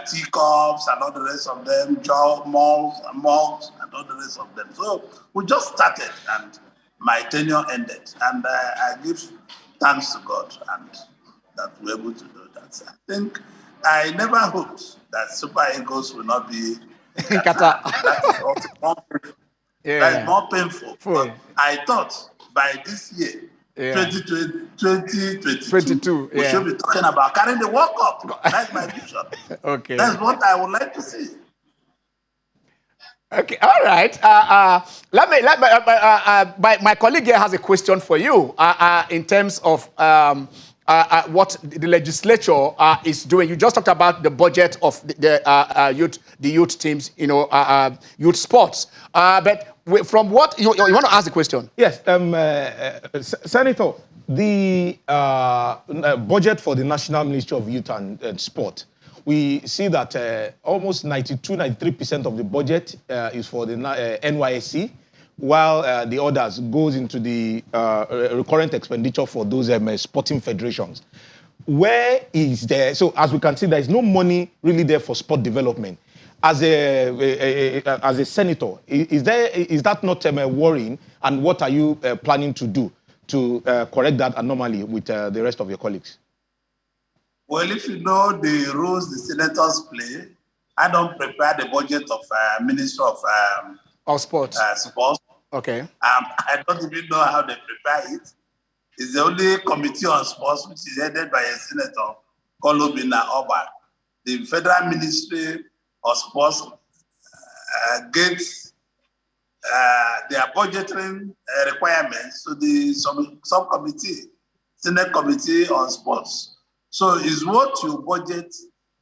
teacups and all the rest of them, mugs and all the rest of them. So we just started and my tenure ended. And I give thanks to God and that we're able to do that. I think I never hoped that Super Eagles will not be in Qatar. That is also more painful. Yeah. That is more painful. But I thought by this year, 2022, we should be talking about carrying the World Cup. That's my vision.
Okay.
That's what I would like to see.
Okay, all right. My colleague here has a question for you in terms of what the legislature is doing. You just talked about the budget of the youth teams, youth sports. But from what you want to ask the question?
Yes, Senator, the budget for the National Ministry of Youth and Sport, we see that almost 93% of the budget is for the NYSC, while the others goes into the recurrent expenditure for those sporting federations. Where is there? So as we can see, there is no money really there for sport development. As a senator, is that not worrying? And what are you planning to do to correct that anomaly with the rest of your colleagues?
Well, if you know the rules the senators play, I don't prepare the budget of Minister of
Sports.
Sports.
Okay.
I don't even know how they prepare it. It's the only committee on sports which is headed by a senator called Obina Oba. The Federal Ministry of Sports gets their budgeting requirements to the subcommittee, Senate Committee on Sports. So it's what you budget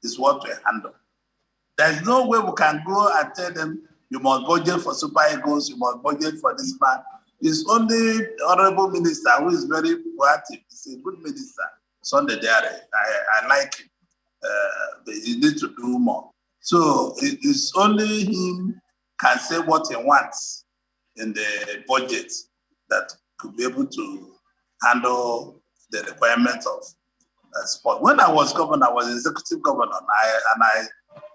is what we handle. There's no way we can go and tell them, you must budget for Super Eagles, you must budget for this man. It's only the Honorable Minister who is very proactive. He's a good minister, Sunday Dare. I like him. He needs to do more. So it's only him can say what he wants in the budget that could be able to handle the requirements of sport. When I was governor, I was executive governor, and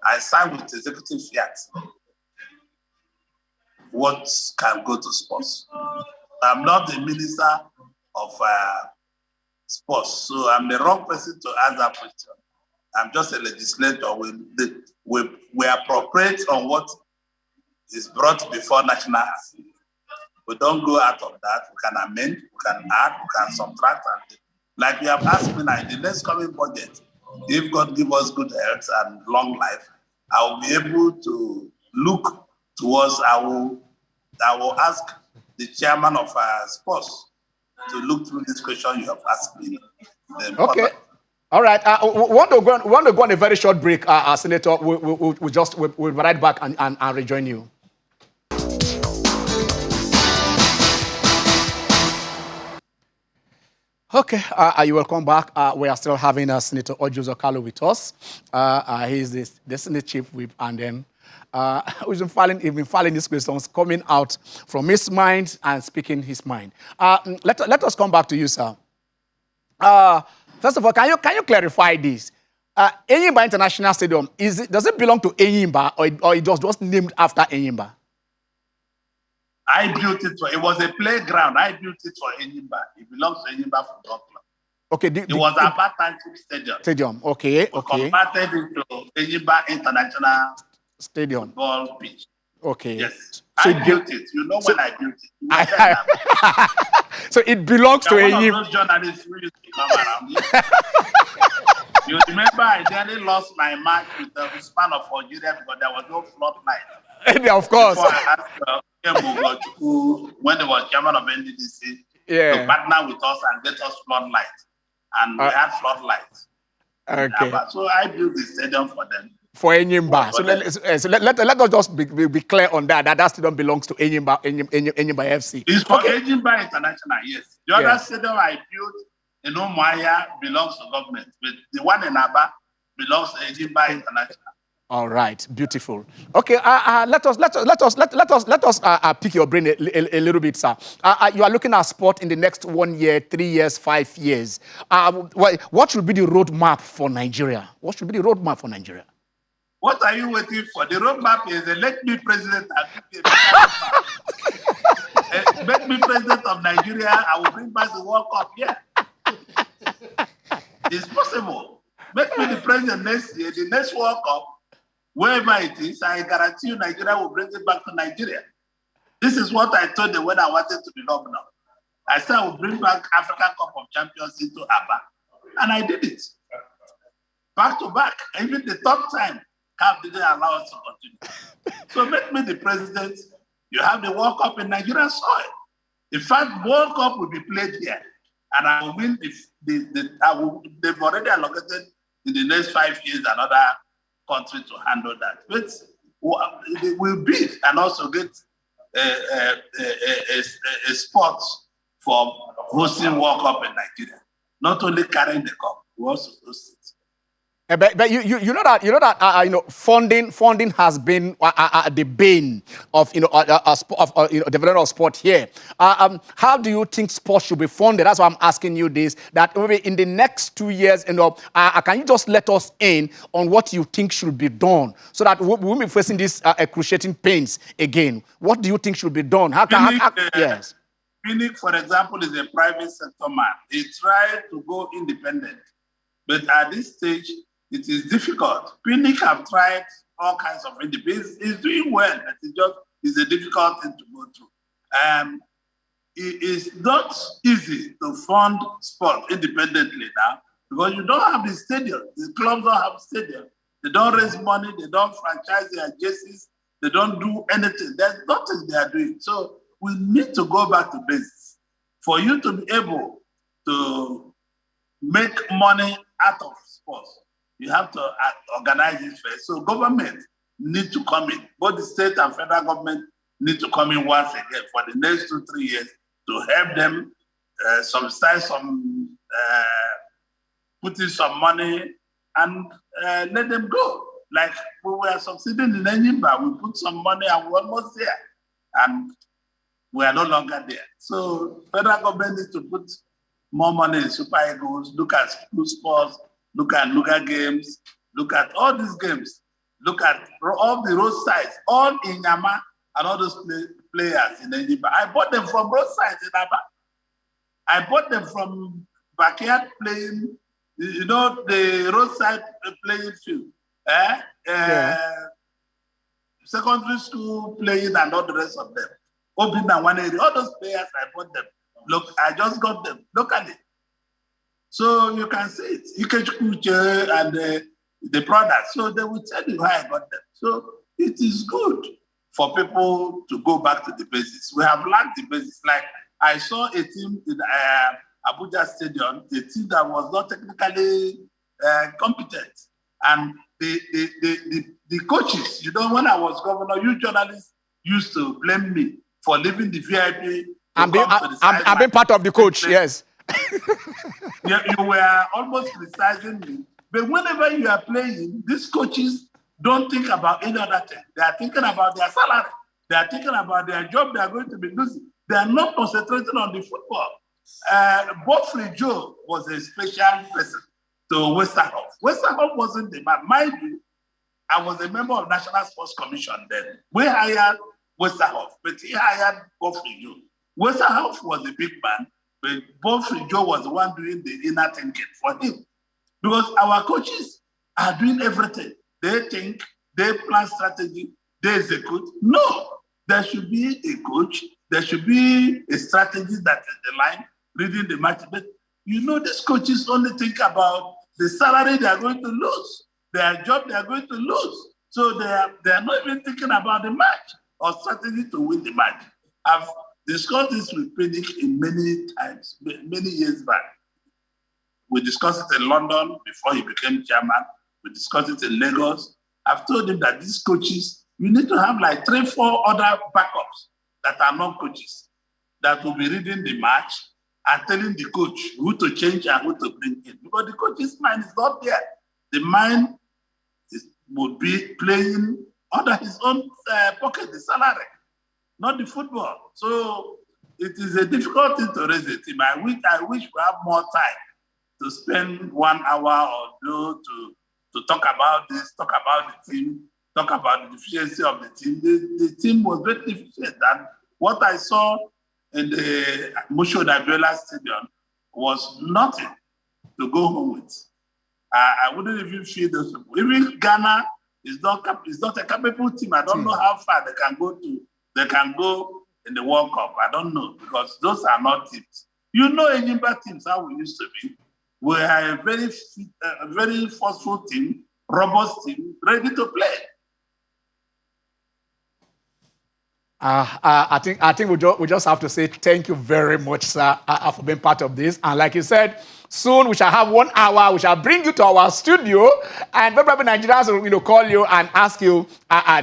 I signed with executive fiat. What can go to sports? I'm not the minister of sports, so I'm the wrong person to answer that question. I'm just a legislator. We appropriate on what is brought before National Assembly. We don't go out of that. We can amend, we can add, we can subtract. And like you have asked me now, in the next coming budget, if God give us good health and long life, I will be able to look towards, I will ask the chairman of sports to look through this question you have asked me.
Okay. All right. We want to go on a very short break, Senator. We'll be right back and rejoin you. Okay, you welcome back. We are still having Senator Orji Kalu with us. He's the Senate Chief Whip, and then he's been filing these questions, coming out from his mind and speaking his mind. Let us come back to you, sir. First of all, can you clarify this? Enyimba International Stadium, does it belong to Enyimba or it was just named after Enyimba?
I built it it was a playground. I built it for Enyimba. It belongs to Enyimba Football Club.
Okay.
It was Aba Township Stadium.
Stadium, okay.
We converted into Enyimba International
Stadium.
Football pitch.
Okay.
Yes. So I built it. You know when I built
it. So it belongs to Enyimba.
One of those journalists who used to come around here. You remember I nearly lost my match with the Usman of Algeria because there was no floodlight.
Yeah, of course.
Before I asked when they was chairman of NDDC to partner with us and get us floodlights. And we had floodlights.
Okay.
So I built the stadium for them.
For Enyimba. So let us just be clear on that. That stadium belongs to Enyimba FC.
It's for Enyimba International, yes. The other stadium I built in Umuahia belongs to government, but the one in Aba belongs to Enyimba International.
All right, beautiful. Okay, let us pick your brain a little bit, sir. You are looking at sport in the next 1 year, 3 years, 5 years. What should be the roadmap for Nigeria? What should be the roadmap for Nigeria?
What are you waiting for? The roadmap is let me president and make me president of Nigeria. I will bring back the World Cup here. It's possible. Make me the president next year, the next World Cup. Wherever it is, I guarantee you Nigeria will bring it back to Nigeria. This is what I told them when I wanted to be governor. I said I will bring back African Cup of Champions into Aba. And I did it. Back to back. Even the third time, CAF didn't allow us to continue. So make me the president. You have the World Cup in Nigerian soil. In fact, World Cup will be played here. And I will win they've already allocated in the next 5 years another country to handle that. But we'll bid and also get a spot for hosting World Cup in Nigeria. Not only carrying the cup, we also host it.
But you know that funding has been the bane of development of sport here. How do you think sports should be funded? That's why I'm asking you this. That maybe in the next 2 years, can you just let us in on what you think should be done so that we won't be facing these excruciating pains again? What do you think should be done? Yes.
Phoenix, for example, is a private sector man. He tried to go independent, but at this stage, it is difficult. Phoenix have tried all kinds of independence. It's doing well, but it's a difficult thing to go through. It is not easy to fund sport independently now because you don't have the stadium. The clubs don't have stadium. They don't raise money. They don't franchise their jerseys. They don't do anything. There's nothing they are doing. So we need to go back to basics. For you to be able to make money out of sports, you have to organize it first. So government need to come in. Both the state and federal government need to come in once again for the next 2-3 years to help them subsidize put in some money and let them go. Like we were succeeding in Enyimba, we put some money and we're almost there. And we are no longer there. So federal government needs to put more money in Super Eagles, look at school sports, look at Luga games, look at all these games, look at all the roadsides, all in Yama and all those players in Enyimba. I bought them from roadsides in Aba. I bought them from backyard playing, the roadside playing field. Secondary school playing and all the rest of them. Obina one area, all those players, I bought them. Look, I just got them locally. So you can see it. Ikechukwu and the products. So they will tell you how I got them. So it is good for people to go back to the basics. We have lacked the basics. Like I saw a team in Abuja Stadium, a team that was not technically competent. And the coaches, you know, when I was governor, you journalists used to blame me for leaving the VIP.
I'm being part of the coach, yes.
You were almost criticizing me. But whenever you are playing, these coaches don't think about any other thing. They are thinking about their salary. They are thinking about their job they are going to be losing. They are not concentrating on the football. Godfrey Joe was a special person to Westerhoff. Westerhoff wasn't the man. Mind you, I was a member of National Sports Commission then. We hired Westerhoff, but he hired Godfrey Joe. Westerhoff was a big man, but Godfrey Joe was the one doing the inner thinking for him. Because our coaches are doing everything. They think, they plan strategy, they execute. No, there should be a coach, there should be a strategy that is the line, reading the match. But you know, these coaches only think about the salary they are going to lose, their job they are going to lose. So they are not even thinking about the match or strategy to win the match. I've discussed this with Pinnick in many times, many years back. We discussed it in London before he became chairman. We discussed it in Lagos. I've told him that these coaches, you need to have like 3-4 other backups that are not coaches that will be reading the match and telling the coach who to change and who to bring in. Because the coach's mind is not there. The mind would be playing under his own pocket, the salary, not the football. So it is a difficult thing to raise a team. I wish we have more time to spend 1 hour or two to talk about this, talk about the team, talk about the deficiency of the team. The team was very deficient. And what I saw in the Musho Dabiola Stadium was nothing to go home with. I wouldn't even feel those people. Even Ghana is not a capable team. I don't know how far they can go in the World Cup. I don't know, because those are not teams. You know, Enyimba teams, how we used to be. We are a very fit, a very forceful team, robust team, ready to play.
I think we just have to say thank you very much, sir, for being part of this. And like you said, soon we shall have 1 hour. We shall bring you to our studio, and probably Nigerians will call you and ask you,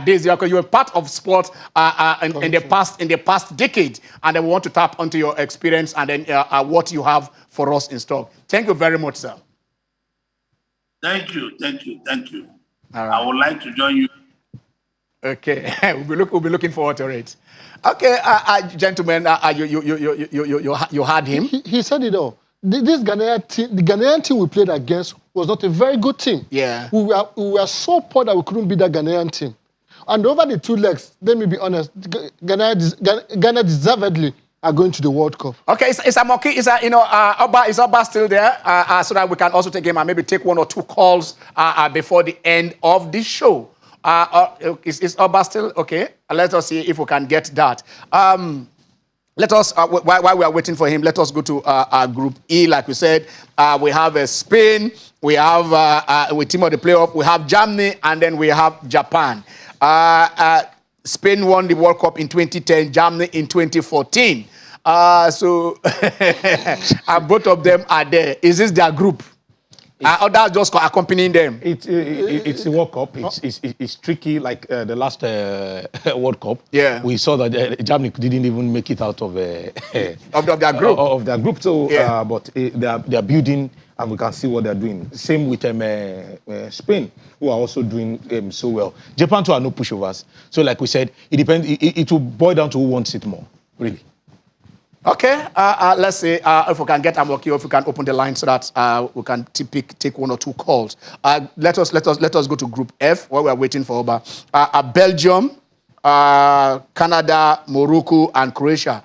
Daisy, because you were part of sport in the past decade, and then we want to tap onto your experience and then what you have for us in stock. Thank you very much, sir.
Thank you.
All right.
I would like to join you.
Okay, we'll be looking forward to it. Okay, gentlemen, you heard him.
He said it all. This Ghanaian team, the Ghanaian team we played against was not a very good team.
Yeah.
We were so poor that we couldn't beat that Ghanaian team. And over the 2 legs, let me be honest, Ghana deservedly are going to the World Cup. Okay,
is Oba still there? So that we can also take him and maybe take 1 or 2 calls before the end of the show. Is Oba still okay? Let us see if we can get that. Let us, while we are waiting for him, let us go to Group E. Like we said, we have Spain, we have with team of the playoff, we have Germany, and then we have Japan. Spain won the World Cup in 2010, Germany in 2014. So both of them are there. Is this their group? Others just accompanying them.
It's a World Cup. It's tricky, like the last World Cup.
Yeah,
we saw that Germany didn't even make it out of their group. Of their group. So, yeah. But they are building, and we can see what they're doing. Same with Spain, who are also doing so well. Japan too are no pushovers. So, like we said, it depends. It will boil down to who wants it more, really.
Okay, let's see if we can get Amoki, if we can open the line so that we can take 1 or 2 calls. Let us go to Group F, where we are waiting for Oba. Belgium, Canada, Morocco, and Croatia.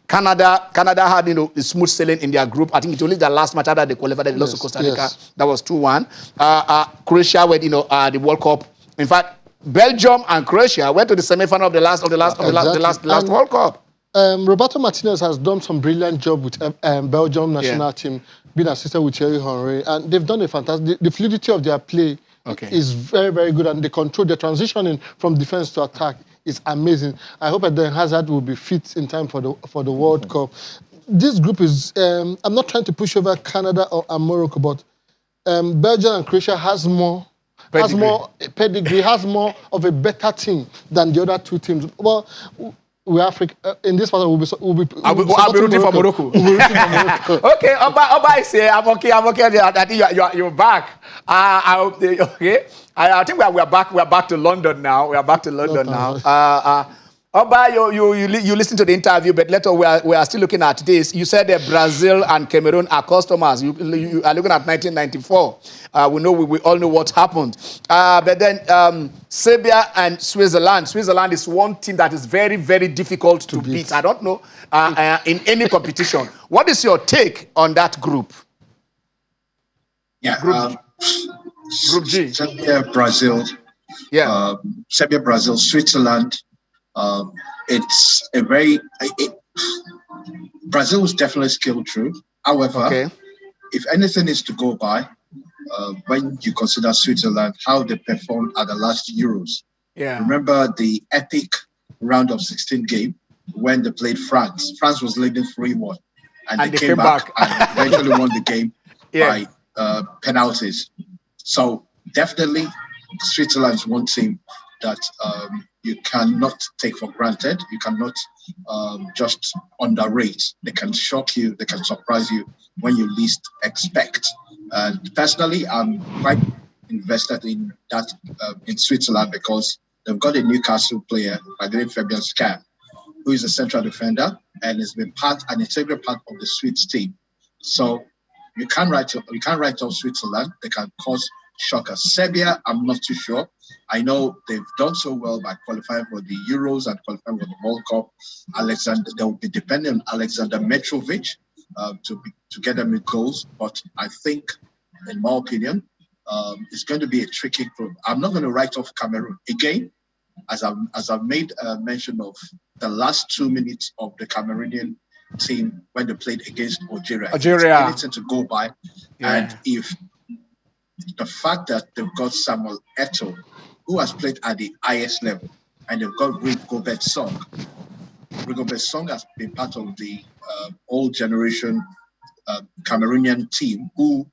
Canada had smooth sailing in their group. I think it only the last match after they qualified, they lost to Costa Rica. Yes. That was 2-1. Croatia went the World Cup. In fact, Belgium and Croatia went to the semi-final of the last World Cup.
Roberto Martinez has done some brilliant job with Belgium national team, being assisted with Thierry Henry, and they've done a fantastic. The fluidity of their play is very, very good, and they control the transitioning from defense to attack is amazing. I hope Eden Hazard will be fit in time for the World Cup. This group is, I'm not trying to push over Canada or Morocco, but Belgium and Croatia has more pedigree, has more of a better team than the other two teams. Well, we're Africa. In this part, we'll be
I'll be rooting for Morocco. Okay, Oba is here. I'm okay. I think you're back. Okay. I think we are back. We are back to London now. We are back to London now. Oba, you listen to the interview, but later we are still looking at this. You said that Brazil and Cameroon are customers. You are looking at 1994. We all know what happened. But then Serbia and Switzerland. Switzerland is one team that is very, very difficult to beat. I don't know in any competition. What is your take on that group?
Yeah,
Group G.
Serbia, Brazil.
Yeah.
Serbia, Brazil, Switzerland. It's a very Brazil is definitely skilled through. However, if anything is to go by, when you consider Switzerland, how they performed at the last Euros.
Yeah.
Remember the epic round of 16 game when they played France. France was leading 3-1, and they came back and eventually won the game by penalties. So definitely, Switzerland is one team that you cannot take for granted. You cannot just underrate. They can shock you. They can surprise you when you least expect. Personally, I'm quite invested in that in Switzerland because they've got a Newcastle player by the name of Fabian Schär, who is a central defender and has been an integral part of the Swiss team. So you can't write off Switzerland. They can cause shockers. Serbia, I'm not too sure. I know they've done so well by qualifying for the Euros and qualifying for the World Cup. They'll be dependent on Alexander Mitrovic to get them with goals. But I think, in my opinion, it's going to be a tricky group. I'm not going to write off Cameroon again, as I've made mention of the last 2 minutes of the Cameroonian team when they played against Algeria. It's anything to go by, and if the fact that they've got Samuel Eto'o, who has played at the highest level, and they've got Rigobert Song. Rigobert Song has been part of the old generation Cameroonian team who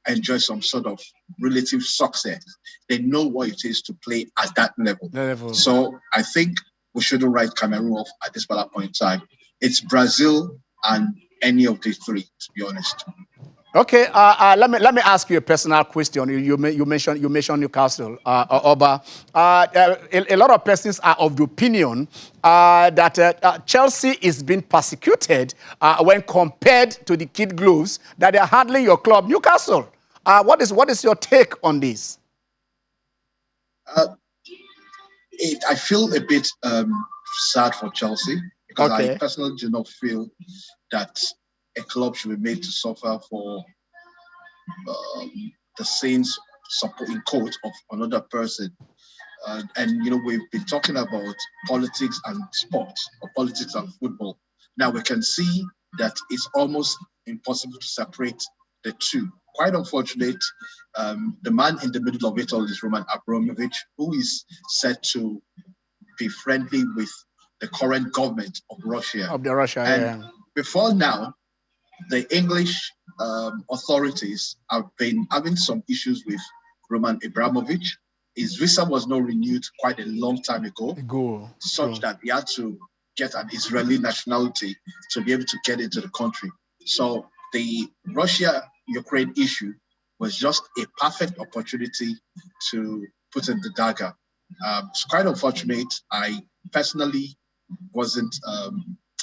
enjoy some sort of relative success. They know what it is to play at that level. So I think we shouldn't write Cameroon off at this point in time. It's Brazil and any of these three, to be honest.
Okay, let me ask you a personal question. You mentioned Newcastle, Oba. A lot of persons are of the opinion that Chelsea is being persecuted when compared to the kid gloves that are handling your club, Newcastle. What is your take on this?
I feel a bit sad for Chelsea because I personally do not feel that a club should be made to suffer for the sins, in quote, of another person. And we've been talking about politics and sports, or politics and football. Now we can see that it's almost impossible to separate the two. Quite unfortunate. The man in the middle of it all is Roman Abramovich, who is said to be friendly with the current government of Russia. Before now, the English authorities have been having some issues with Roman Abramovich. His visa was not renewed quite a long time ago, such that he had to get an Israeli nationality to be able to get into the country. So the Russia-Ukraine issue was just a perfect opportunity to put in the dagger. It's quite unfortunate. I personally wasn't,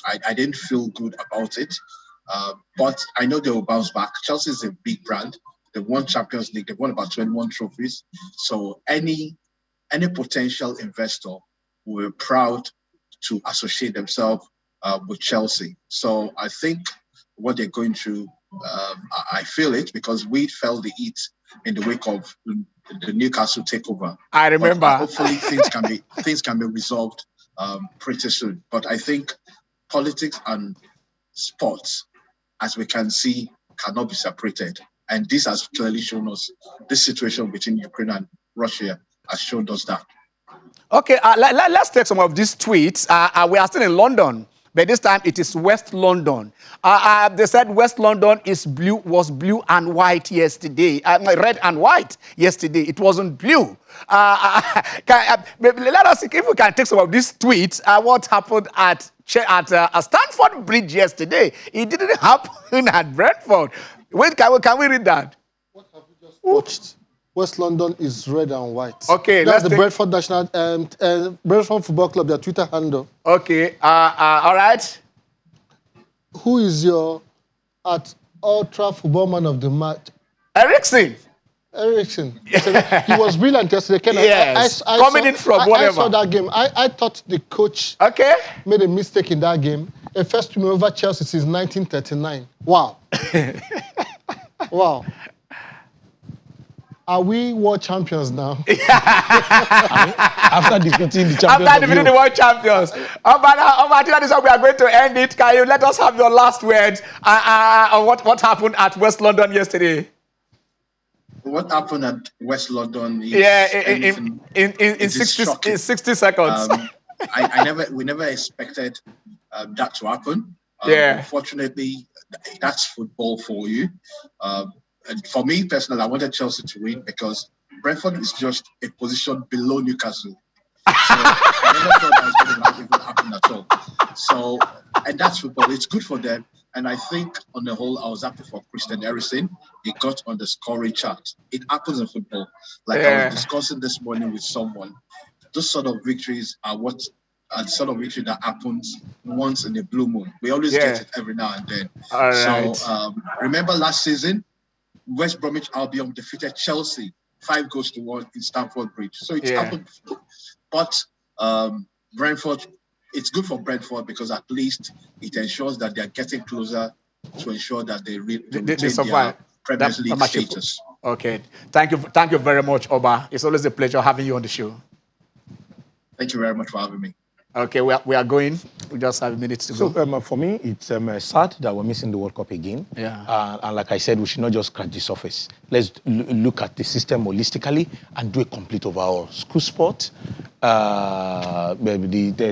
I didn't feel good about it. But I know they will bounce back. Chelsea is a big brand. They've won Champions League. They've won about 21 trophies. So any potential investor will be proud to associate themselves with Chelsea. So I think what they're going through, I feel it because we felt the heat in the wake of the Newcastle takeover.
I remember.
But hopefully things can be resolved pretty soon. But I think politics and sports, as we can see, cannot be separated. And this has clearly shown us, this situation between Ukraine and Russia has shown us that.
Okay, let's take some of these tweets. We are still in London, but this time it is West London. They said West London was blue and white yesterday. Red and white yesterday. It wasn't blue. Let us see if we can take some of these tweets. What happened at Stamford Bridge yesterday? It didn't happen at Brentford. Wait, can we read that?
What have you just watched? West London is red and white.
Okay,
that's the Brentford National Brentford Football Club, their Twitter handle.
Okay, all right.
Who is your ultra football man of the match?
Eriksen.
He was brilliant yesterday.
Yes. Coming in from whatever.
I saw that game. I thought the coach made a mistake in that game. A first win over Chelsea since 1939. Wow. Wow. Are we world champions now?
After defeating the champions.
After defeating the world champions. I think that is how we are going to end it. Can you let us have your last words on what happened at West London yesterday?
What happened at West London is
in 60 seconds.
We never expected that to happen. Unfortunately, that's football for you. And for me personally, I wanted Chelsea to win because Brentford is just a position below Newcastle. So I never thought that was going to happen at all. So, and that's football. It's good for them. And I think on the whole, I was happy for Christian Eriksen. He got on the scoring chart. It happens in football. Like I was discussing this morning with someone. Those sort of victories are the sort of victory that happens once in a blue moon. We always get it every now and then.
All right.
So remember last season, West Bromwich Albion defeated Chelsea 5-1 in Stamford Bridge. So it's happened. But Brentford, it's good for Brentford because at least it ensures that they are getting closer to ensure that they survive their Premier League status.
Okay. Thank you very much, Oba. It's always a pleasure having you on the show.
Thank you very much for having me.
Okay, we are going. We just have minutes to go.
So for me, it's sad that we're missing the World Cup again.
Yeah.
And like I said, we should not just scratch the surface. Let's look at the system holistically and do a complete overhaul. School sport, the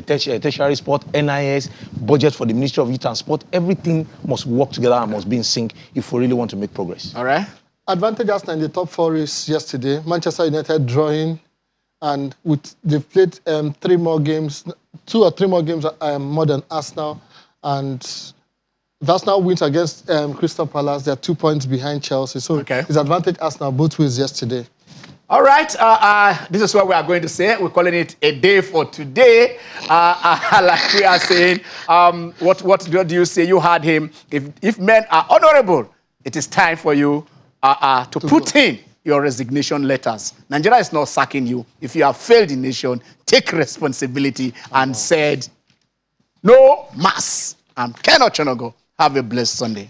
tertiary sport, NIS, budget for the Ministry of Youth and Sport, everything must work together and must be in sync if we really want to make progress.
All right.
Advantage Arsenal in the top four race yesterday. Manchester United drawing. And they've played 2 or 3 more games more than Arsenal. And if Arsenal wins against Crystal Palace, they're 2 points behind Chelsea. So it's advantage Arsenal both ways yesterday.
All right. This is what we are going to say. We're calling it a day for today. Like we are saying, what do you say? You heard him. If men are honorable, it is time for you to put in your resignation letters. Nigeria is not sacking you. If you have failed the nation, take responsibility and said, no mass. I'm Ken Ochonogo. Have a blessed Sunday.